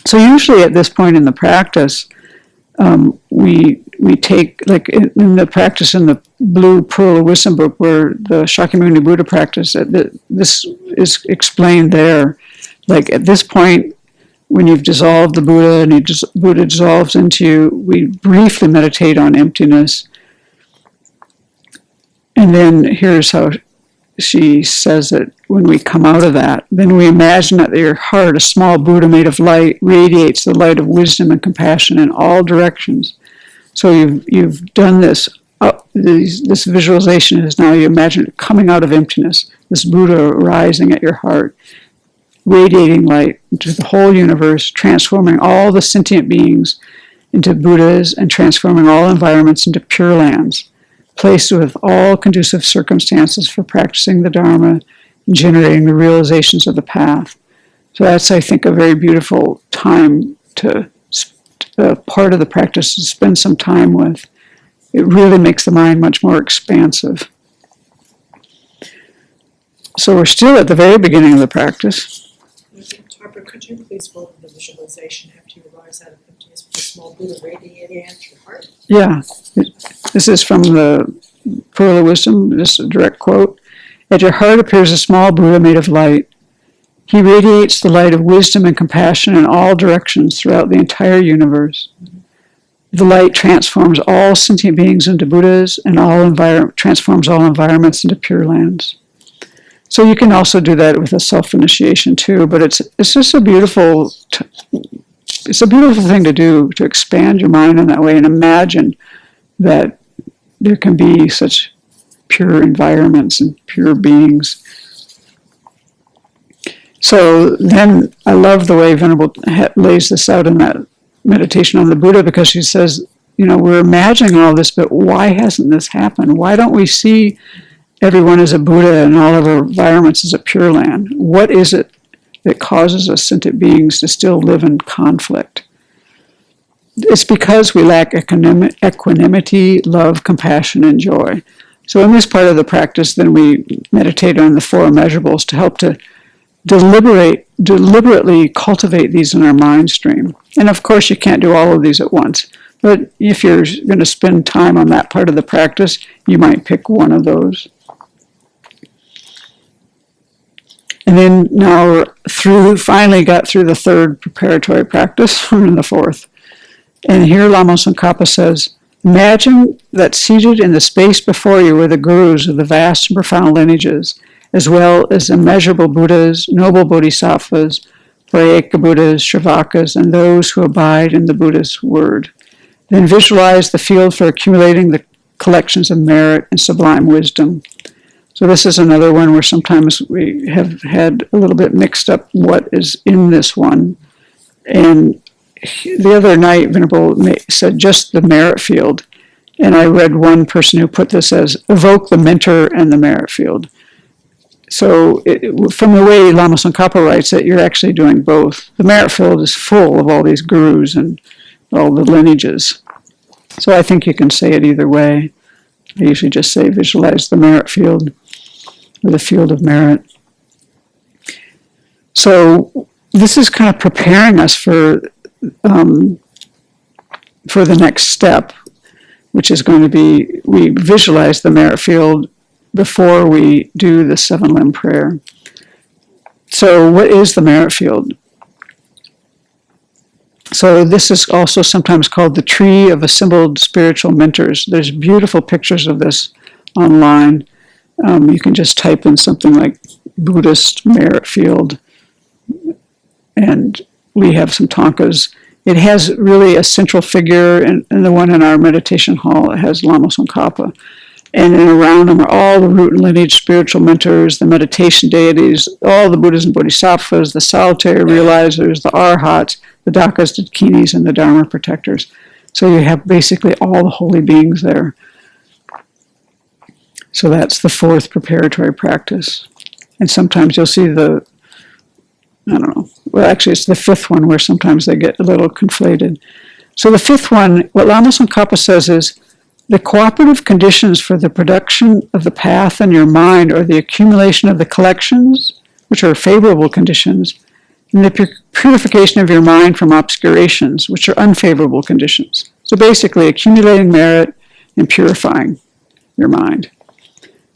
So usually at this point in the practice, we take, like in the practice in the Blue Pearl of Wisdom book, where the Shakyamuni Buddha practice, this is explained there. Like at this point, when you've dissolved the Buddha and Buddha dissolves into you, we briefly meditate on emptiness. And then here's how she says that when we come out of that, then we imagine that your heart, a small Buddha made of light, radiates the light of wisdom and compassion in all directions. So you've done this. This visualization is now you imagine it coming out of emptiness, this Buddha rising at your heart, radiating light into the whole universe, transforming all the sentient beings into Buddhas and transforming all environments into pure lands, placed with all conducive circumstances for practicing the Dharma and generating the realizations of the path. So that's, I think, a very beautiful time to part of the practice to spend some time with. It really makes the mind much more expansive. So we're still at the very beginning of the practice. Barbara, could you please go over the visualization after you rise out of emptiness with a small Buddha radiating at your heart? Yeah. This is from the Pearl of Wisdom. This is a direct quote. At your heart appears a small Buddha made of light. He radiates the light of wisdom and compassion in all directions throughout the entire universe. The light transforms all sentient beings into Buddhas and transforms all environments into pure lands. So you can also do that with a self-initiation too, but it's just a beautiful thing to do, to expand your mind in that way and imagine that there can be such pure environments and pure beings. So then I love the way Venerable lays this out in that meditation on the Buddha, because she says we're imagining all this, but why hasn't this happened? Why don't we see everyone as a Buddha and all of our environments as a Pure Land? What is it that causes us sentient beings to still live in conflict? It's because we lack equanimity, love, compassion, and joy. So in this part of the practice, then we meditate on the four immeasurables to help to deliberately cultivate these in our mind stream. And of course, you can't do all of these at once. But if you're going to spend time on that part of the practice, you might pick one of those. And then now finally got through the third preparatory practice, we're in the fourth. And here Lama Tsongkhapa says, imagine that seated in the space before you are the gurus of the vast and profound lineages, as well as immeasurable Buddhas, noble Bodhisattvas, Brahmaka Buddhas, Shravakas, and those who abide in the Buddha's word. Then visualize the field for accumulating the collections of merit and sublime wisdom. So this is another one where sometimes we have had a little bit mixed up what is in this one. And the other night, Venerable said just the merit field. And I read one person who put this as evoke the mentor and the merit field. So from the way Lama Tsongkhapa writes it, you're actually doing both. The merit field is full of all these gurus and all the lineages. So I think you can say it either way. I usually just say visualize the merit field or the field of merit. So this is kind of preparing us for the next step, which is going to be we visualize the merit field before we do the seven limb prayer. So what is the merit field? So this is also sometimes called the tree of assembled spiritual mentors. There's beautiful pictures of this online. You can just type in something like Buddhist merit field, and we have some tankas. It has really a central figure, and the one in our meditation hall, it has Lama Tsongkhapa. And then around them are all the root and lineage spiritual mentors, the meditation deities, all the Buddhas and Bodhisattvas, the solitary realizers, the arhats, the Dakas, the Dakinis, and the Dharma protectors. So you have basically all the holy beings there. So that's the fourth preparatory practice. And sometimes you'll see well, actually it's the fifth one where sometimes they get a little conflated. So the fifth one, what Lama Tsongkhapa says is, the cooperative conditions for the production of the path in your mind are the accumulation of the collections, which are favorable conditions, and the purification of your mind from obscurations, which are unfavorable conditions. So basically, accumulating merit and purifying your mind.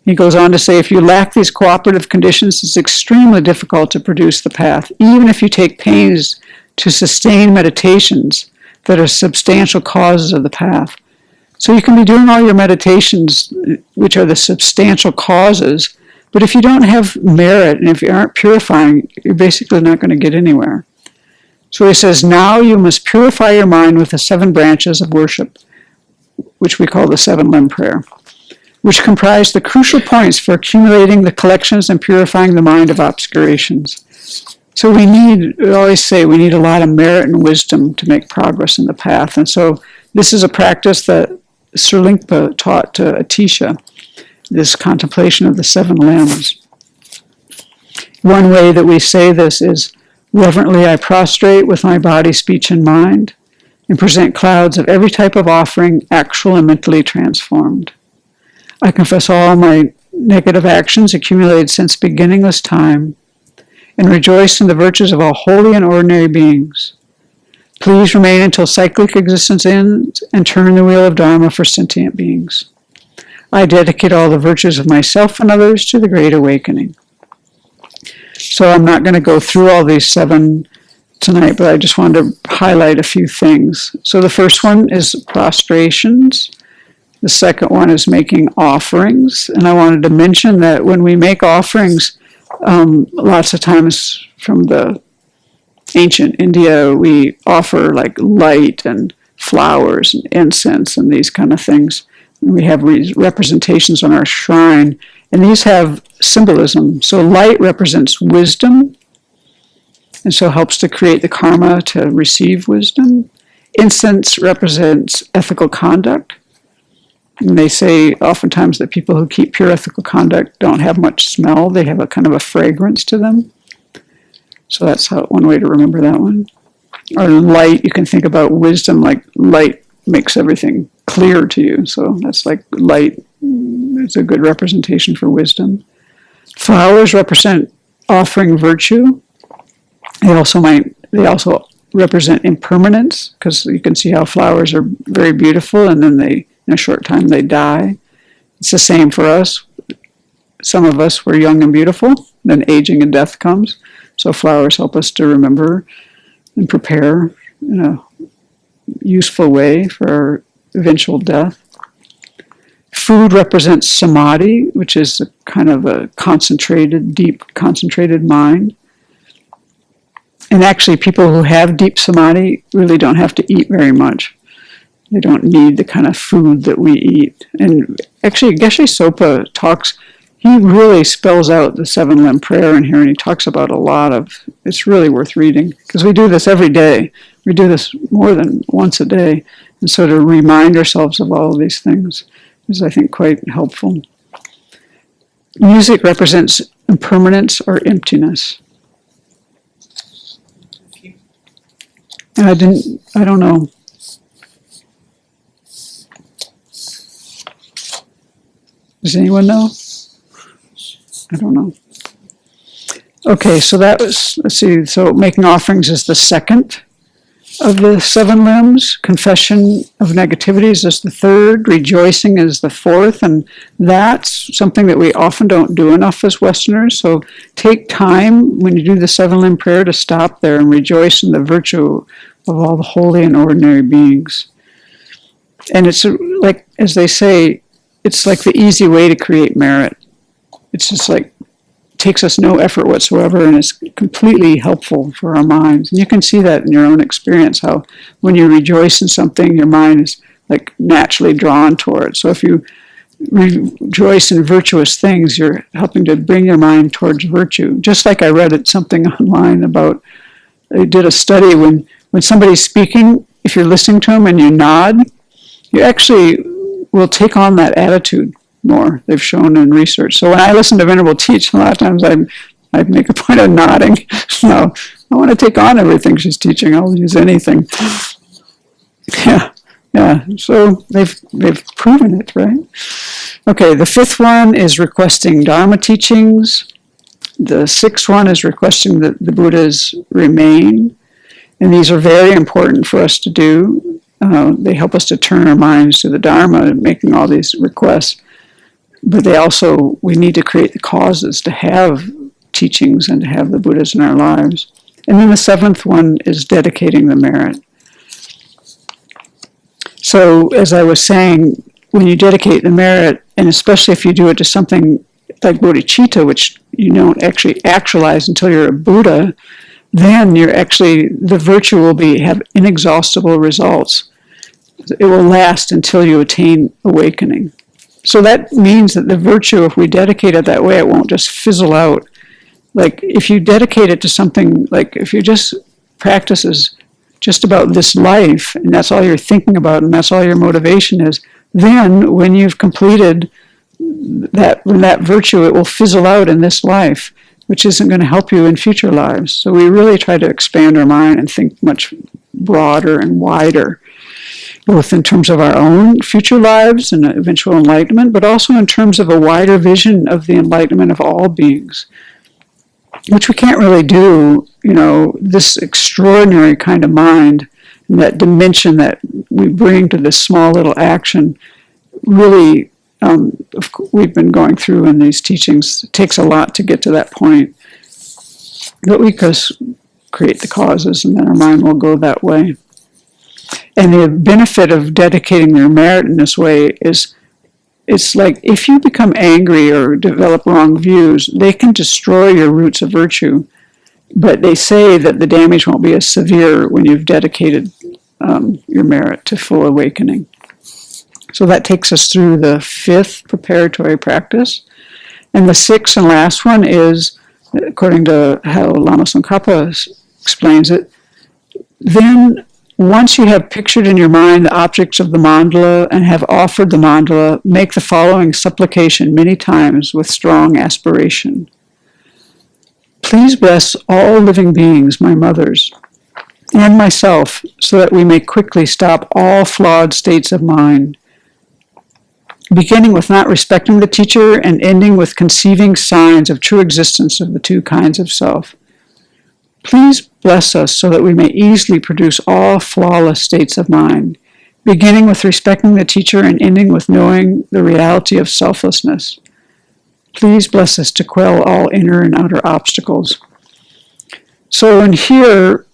He goes on to say, if you lack these cooperative conditions, it's extremely difficult to produce the path, even if you take pains to sustain meditations that are substantial causes of the path. So you can be doing all your meditations, which are the substantial causes, but if you don't have merit and if you aren't purifying, you're basically not going to get anywhere. So he says, now you must purify your mind with the 7 branches of worship, which we call the 7 limb prayer, which comprise the crucial points for accumulating the collections and purifying the mind of obscurations. So we always say we need a lot of merit and wisdom to make progress in the path. And so this is a practice that Sri Lingpa taught to Atisha, this contemplation of the 7 limbs. One way that we say this is, reverently I prostrate with my body, speech, and mind, and present clouds of every type of offering, actual and mentally transformed. I confess all my negative actions accumulated since beginningless time, and rejoice in the virtues of all holy and ordinary beings. Please remain until cyclic existence ends and turn the wheel of Dharma for sentient beings. I dedicate all the virtues of myself and others to the Great Awakening. So I'm not going to go through all these 7 tonight, but I just wanted to highlight a few things. So the first one is prostrations. The second one is making offerings. And I wanted to mention that when we make offerings, lots of times from the ancient India, we offer like light and flowers and incense and these kind of things. And we have representations on our shrine, and these have symbolism. So light represents wisdom, and so helps to create the karma to receive wisdom. Incense represents ethical conduct. And they say oftentimes that people who keep pure ethical conduct don't have much smell. They have a kind of a fragrance to them. So that's one way to remember that one. Or light, you can think about wisdom, like light makes everything clear to you. So that's like light is a good representation for wisdom. Flowers represent offering virtue. They also represent impermanence, because you can see how flowers are very beautiful and then in a short time they die. It's the same for us. Some of us were young and beautiful, then aging and death comes. So flowers help us to remember and prepare in a useful way for our eventual death. Food represents samadhi, which is a kind of a concentrated, deep, concentrated mind. And actually, people who have deep samadhi really don't have to eat very much. They don't need the kind of food that we eat. And actually, Geshe Sopa he really spells out the 7-limb prayer in here, and he talks about a lot of, it's really worth reading, because we do this every day. We do this more than once a day. And so to remind ourselves of all of these things is, I think, quite helpful. Music represents impermanence or emptiness. And I don't know. Does anyone know? I don't know. Okay, so that was, let's see, so making offerings is the second of the 7 limbs. Confession of negativities is the third. Rejoicing is the fourth. And that's something that we often don't do enough as Westerners. So take time when you do the 7-limb prayer to stop there and rejoice in the virtue of all the holy and ordinary beings. And it's like, as they say, it's like the easy way to create merit. It's just like, takes us no effort whatsoever, and is completely helpful for our minds. And you can see that in your own experience, how when you rejoice in something, your mind is like naturally drawn toward it. So if you rejoice in virtuous things, you're helping to bring your mind towards virtue. Just like I read something online about, they did a study when somebody's speaking, if you're listening to them and you nod, you actually will take on that attitude more, they've shown in research. So when I listen to Venerable teach, a lot of times I'd make a point of nodding. No, I want to take on everything she's teaching. I'll use anything. Yeah. So they've proven it, right? Okay, the 5th one is requesting Dharma teachings. The 6th one is requesting that the Buddhas remain. And these are very important for us to do. They help us to turn our minds to the Dharma, making all these requests. But we need to create the causes to have teachings and to have the Buddhas in our lives. And then the 7th one is dedicating the merit. So, as I was saying, when you dedicate the merit, and especially if you do it to something like bodhicitta, which you don't actually actualize until you're a Buddha, then the virtue will have inexhaustible results. It will last until you attain awakening. So that means that the virtue, if we dedicate it that way, it won't just fizzle out. Like if you dedicate it to something, like if you just practice as just about this life, and that's all you're thinking about, and that's all your motivation is, then when you've completed that virtue, it will fizzle out in this life, which isn't going to help you in future lives. So we really try to expand our mind and think much broader and wider, both in terms of our own future lives and eventual enlightenment, but also in terms of a wider vision of the enlightenment of all beings, which we can't really do, this extraordinary kind of mind and that dimension that we bring to this small little action. Really, we've been going through in these teachings, it takes a lot to get to that point, but we just create the causes and then our mind will go that way. And the benefit of dedicating your merit in this way is, it's like if you become angry or develop wrong views, they can destroy your roots of virtue. But they say that the damage won't be as severe when you've dedicated your merit to full awakening. So that takes us through the 5th preparatory practice. And the 6th and last one is, according to how Lama Tsongkhapa explains it, then Once you have pictured in your mind the objects of the mandala and have offered the mandala, make the following supplication many times with strong aspiration. Please bless all living beings, my mothers, and myself, so that we may quickly stop all flawed states of mind, beginning with not respecting the teacher and ending with conceiving signs of true existence of the two kinds of self. Please bless us so that we may easily produce all flawless states of mind, beginning with respecting the teacher and ending with knowing the reality of selflessness. Please bless us to quell all inner and outer obstacles. So in here,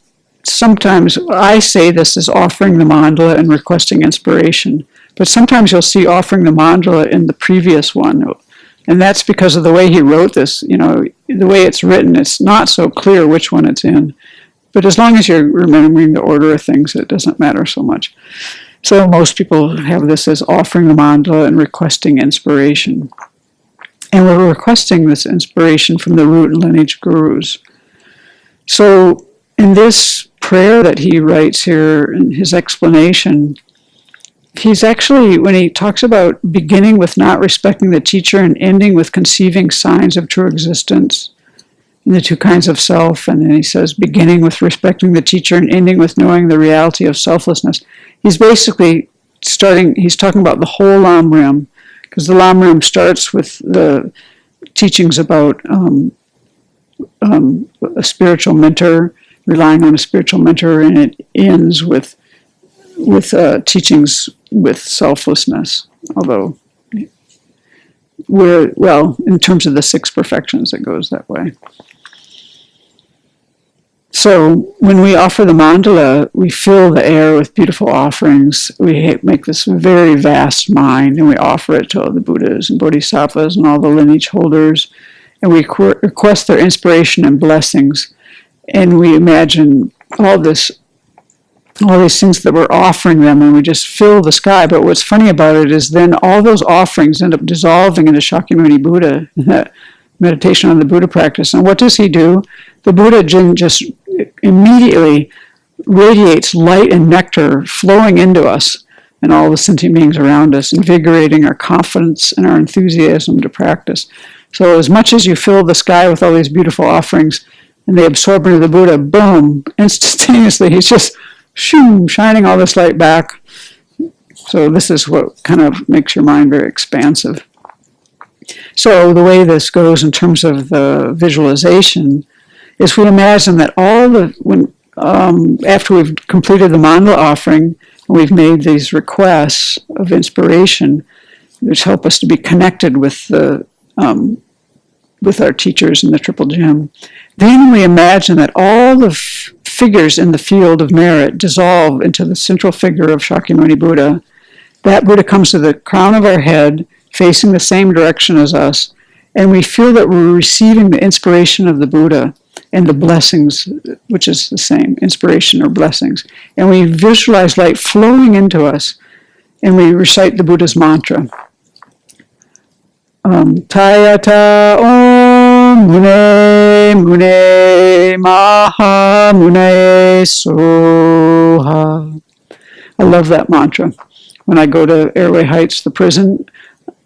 sometimes I say this as offering the mandala and requesting inspiration, but sometimes you'll see offering the mandala in the previous one. And that's because of the way he wrote this, the way it's written, it's not so clear which one it's in. But as long as you're remembering the order of things, it doesn't matter so much. So most people have this as offering the mandala and requesting inspiration. And we're requesting this inspiration from the root and lineage gurus. So in this prayer that he writes here in his explanation, he's actually, when he talks about beginning with not respecting the teacher and ending with conceiving signs of true existence in the two kinds of self, and then he says beginning with respecting the teacher and ending with knowing the reality of selflessness, he's basically he's talking about the whole Lamrim, because the Lamrim starts with the teachings about a spiritual mentor, relying on a spiritual mentor, and it ends with teachings with selflessness, although in terms of the 6 perfections, it goes that way. So when we offer the mandala, we fill the air with beautiful offerings. We make this very vast mind, and we offer it to all the Buddhas and Bodhisattvas and all the lineage holders, and we request their inspiration and blessings. And we imagine all these things that we're offering them, and we just fill the sky. But what's funny about it is then all those offerings end up dissolving into Shakyamuni Buddha, in that meditation on the Buddha practice. And what does he do? The Buddha just immediately radiates light and nectar flowing into us and all the sentient beings around us, invigorating our confidence and our enthusiasm to practice. So as much as you fill the sky with all these beautiful offerings and they absorb into the Buddha, boom, instantaneously he's just shining all this light back. So this is what kind of makes your mind very expansive. So the way this goes in terms of the visualization is we imagine that after we've completed the mandala offering, we've made these requests of inspiration, which help us to be connected with our teachers in the Triple Gem. Then we imagine that all the figures in the field of merit dissolve into the central figure of Shakyamuni Buddha. That Buddha comes to the crown of our head, facing the same direction as us, and we feel that we're receiving the inspiration of the Buddha and the blessings, which is the same, inspiration or blessings. And we visualize light flowing into us, and we recite the Buddha's mantra. Tayata Om Mune Mune Maha Mune Soha. I love that mantra. When I go to Airway Heights, the prison,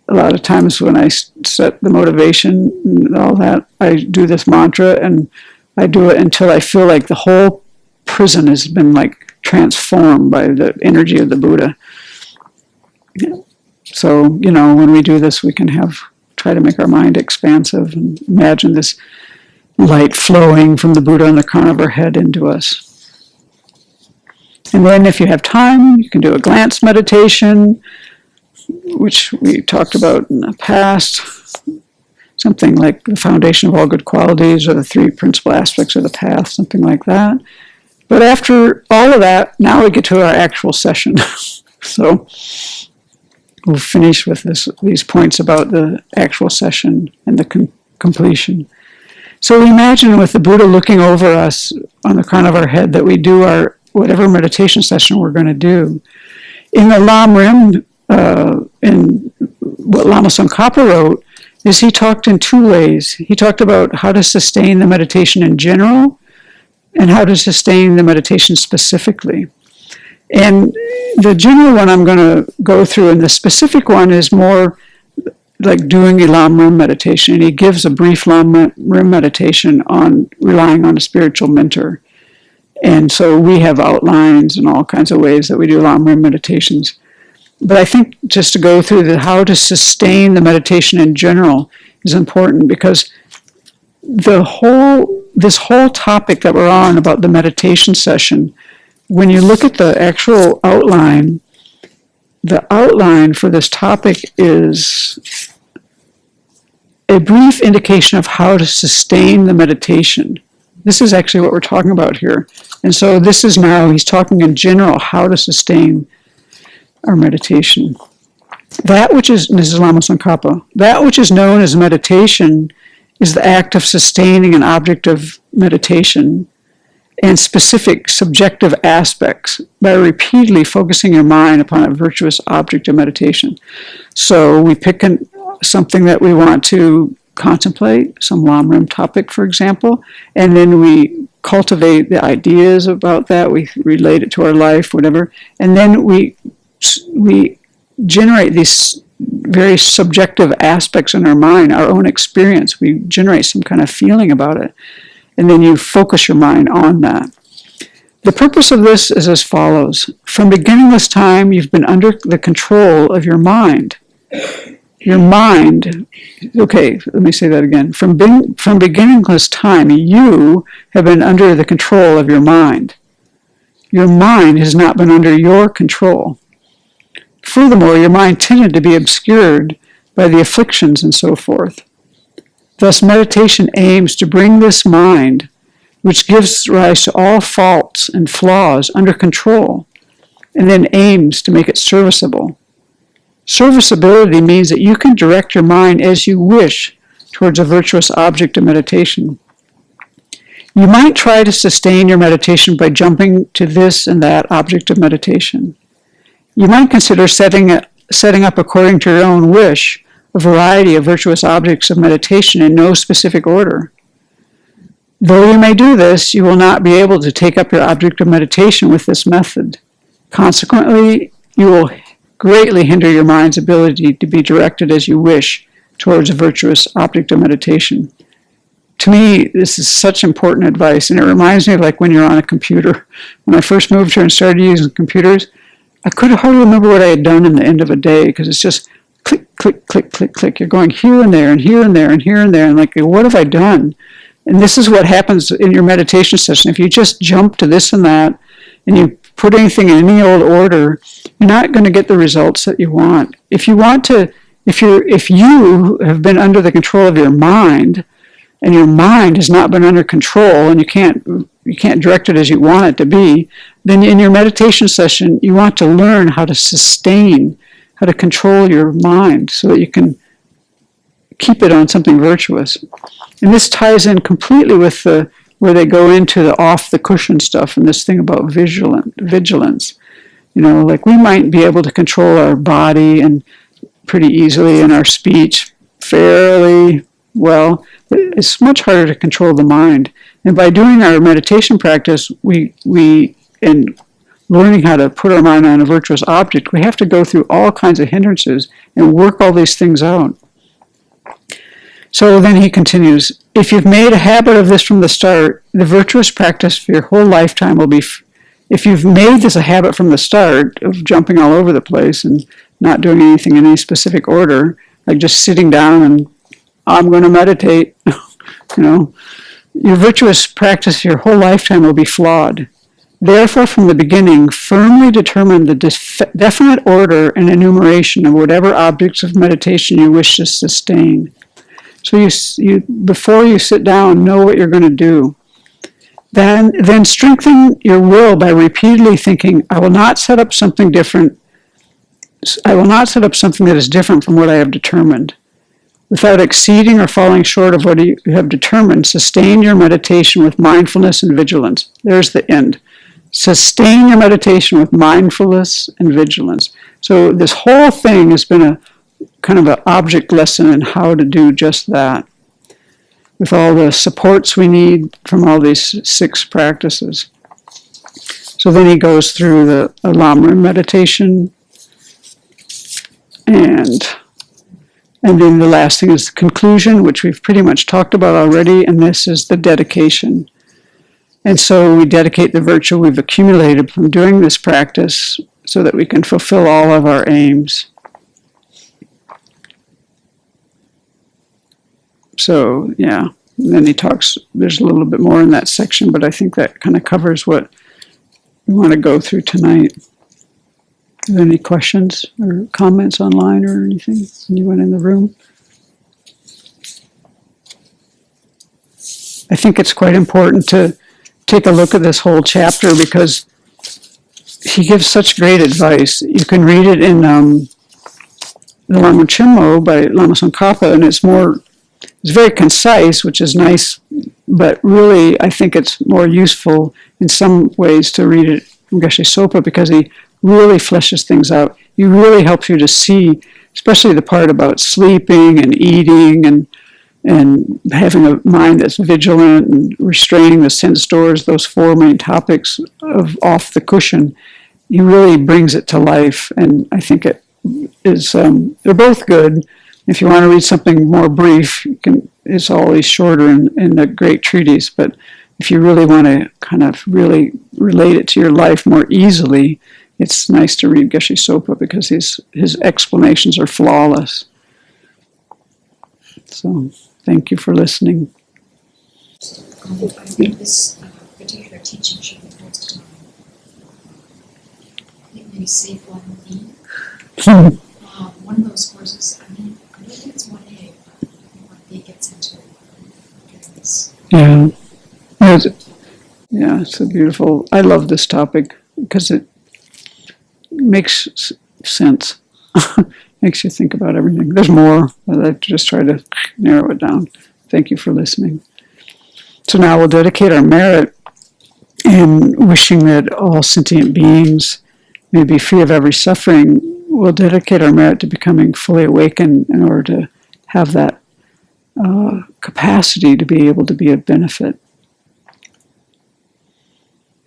a lot of times when I set the motivation and all that, I do this mantra, and I do it until I feel like the whole prison has been like transformed by the energy of the Buddha. So, when we do this, we can try to make our mind expansive and imagine this light flowing from the Buddha on the crown of our head into us. And then if you have time, you can do a glance meditation, which we talked about in the past, something like the foundation of all good qualities or the 3 principal aspects of the path, something like that. But after all of that, now we get to our actual session. So we'll finish with these points about the actual session and the completion. So we imagine with the Buddha looking over us on the crown of our head that we do our whatever meditation session we're going to do. In the Lamrim, in what Lama Tsongkhapa wrote, is he talked in 2 ways. He talked about how to sustain the meditation in general and how to sustain the meditation specifically. And the general one I'm going to go through, and the specific one is more like doing a Lamrim meditation. And he gives a brief Lamrim meditation on relying on a spiritual mentor. And so we have outlines and all kinds of ways that we do Lamrim meditations. But I think just to go through how to sustain the meditation in general is important, because this whole topic that we're on about the meditation session, when you look at the actual outline, the outline for this topic is a brief indication of how to sustain the meditation. This is actually what we're talking about here. And so this is now, he's talking in general how to sustain our meditation. That which is, and this is Lama Tsongkhapa, that which is known as meditation is the act of sustaining an object of meditation and specific subjective aspects by repeatedly focusing your mind upon a virtuous object of meditation. So we pick something that we want to contemplate, some Lamrim topic, for example, and then we cultivate the ideas about that, we relate it to our life, whatever, and then we generate these very subjective aspects in our mind, our own experience. We generate some kind of feeling about it, and then you focus your mind on that. The purpose of this is as follows. From beginningless time, you've been under the control of your mind. Your mind, okay, let me say that again. From beginningless time, you have been under the control of your mind. Your mind has not been under your control. Furthermore, your mind tended to be obscured by the afflictions and so forth. Thus, meditation aims to bring this mind, which gives rise to all faults and flaws, under control, and then aims to make it serviceable. Serviceability means that you can direct your mind as you wish towards a virtuous object of meditation. You might try to sustain your meditation by jumping to this and that object of meditation. You might consider setting up according to your own wish a variety of virtuous objects of meditation in no specific order. Though you may do this, you will not be able to take up your object of meditation with this method. Consequently, you will greatly hinder your mind's ability to be directed as you wish towards a virtuous object of meditation. To me, this is such important advice, and it reminds me of like when you're on a computer. When I first moved here and started using computers, I could hardly remember what I had done in the end of a day, because it's just click, click, click, click, click. You're going here and there and here and there and here and there, and like, what have I done? And this is what happens in your meditation session. If you just jump to this and that, and you put anything in any old order, you're not going to get the results that you want. If you have been under the control of your mind, and your mind has not been under control, and you can't direct it as you want it to be, then in your meditation session, you want to learn how to sustain, how to control your mind so that you can keep it on something virtuous. And this ties in completely with where they go into the off-the-cushion stuff and this thing about vigilance. You know, like we might be able to control our body and pretty easily and our speech fairly well. It's much harder to control the mind. And by doing our meditation practice, we in learning how to put our mind on a virtuous object, we have to go through all kinds of hindrances and work all these things out. So then he continues, if you've made a habit of this from the start, the virtuous practice for your whole lifetime will be, if you've made this a habit from the start of jumping all over the place and not doing anything in any specific order, like just sitting down and I'm going to meditate, your virtuous practice your whole lifetime will be flawed. Therefore, from the beginning, firmly determine the definite order and enumeration of whatever objects of meditation you wish to sustain. So you before you sit down, know what you're going to do. Then strengthen your will by repeatedly thinking, I will not set up something different. I will not set up something that is different from what I have determined. Without exceeding or falling short of what you have determined, sustain your meditation with mindfulness and vigilance. There's the end. Sustain your meditation with mindfulness and vigilance. So this whole thing has been a kind of an object lesson in how to do just that, with all the supports we need from all these 6 practices. So then he goes through the Lamrim meditation, and then the last thing is the conclusion, which we've pretty much talked about already, and this is the dedication. And so we dedicate the virtue we've accumulated from doing this practice so that we can fulfill all of our aims. So, yeah, and then he talks, there's a little bit more in that section, but I think that kind of covers what we want to go through tonight. Are there any questions or comments online or anything? Anyone in the room? I think it's quite important to take a look at this whole chapter because he gives such great advice. You can read it in the Lama Chimmo by Lama Tsongkhapa, and it's very concise, which is nice, but really I think it's more useful in some ways to read it from Geshe Sopa because he really fleshes things out. He really helps you to see, especially the part about sleeping and eating and having a mind that's vigilant and restraining the sense doors, those four main topics of off the cushion. He really brings it to life, and I think it is, they're both good. If you want to read something more brief, it's always shorter in the great treatise, but if you really want to kind of really relate it to your life more easily, it's nice to read Geshe Sopa because his explanations are flawless. So, thank you for listening. I think this particular teaching should be posted on, I think maybe Safe 1B. One of those courses, I don't think it's 1A, but I think 1B gets into this. Yeah. It's a beautiful, I love this topic because it makes sense. Makes you think about everything. There's more, but I just try to narrow it down. Thank you for listening. So now we'll dedicate our merit in wishing that all sentient beings may be free of every suffering. We'll dedicate our merit to becoming fully awakened in order to have that capacity to be able to be of benefit.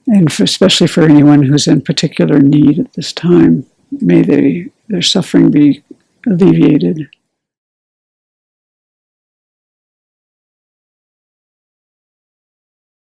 And especially for anyone who's in particular need at this time, may their suffering be alleviated.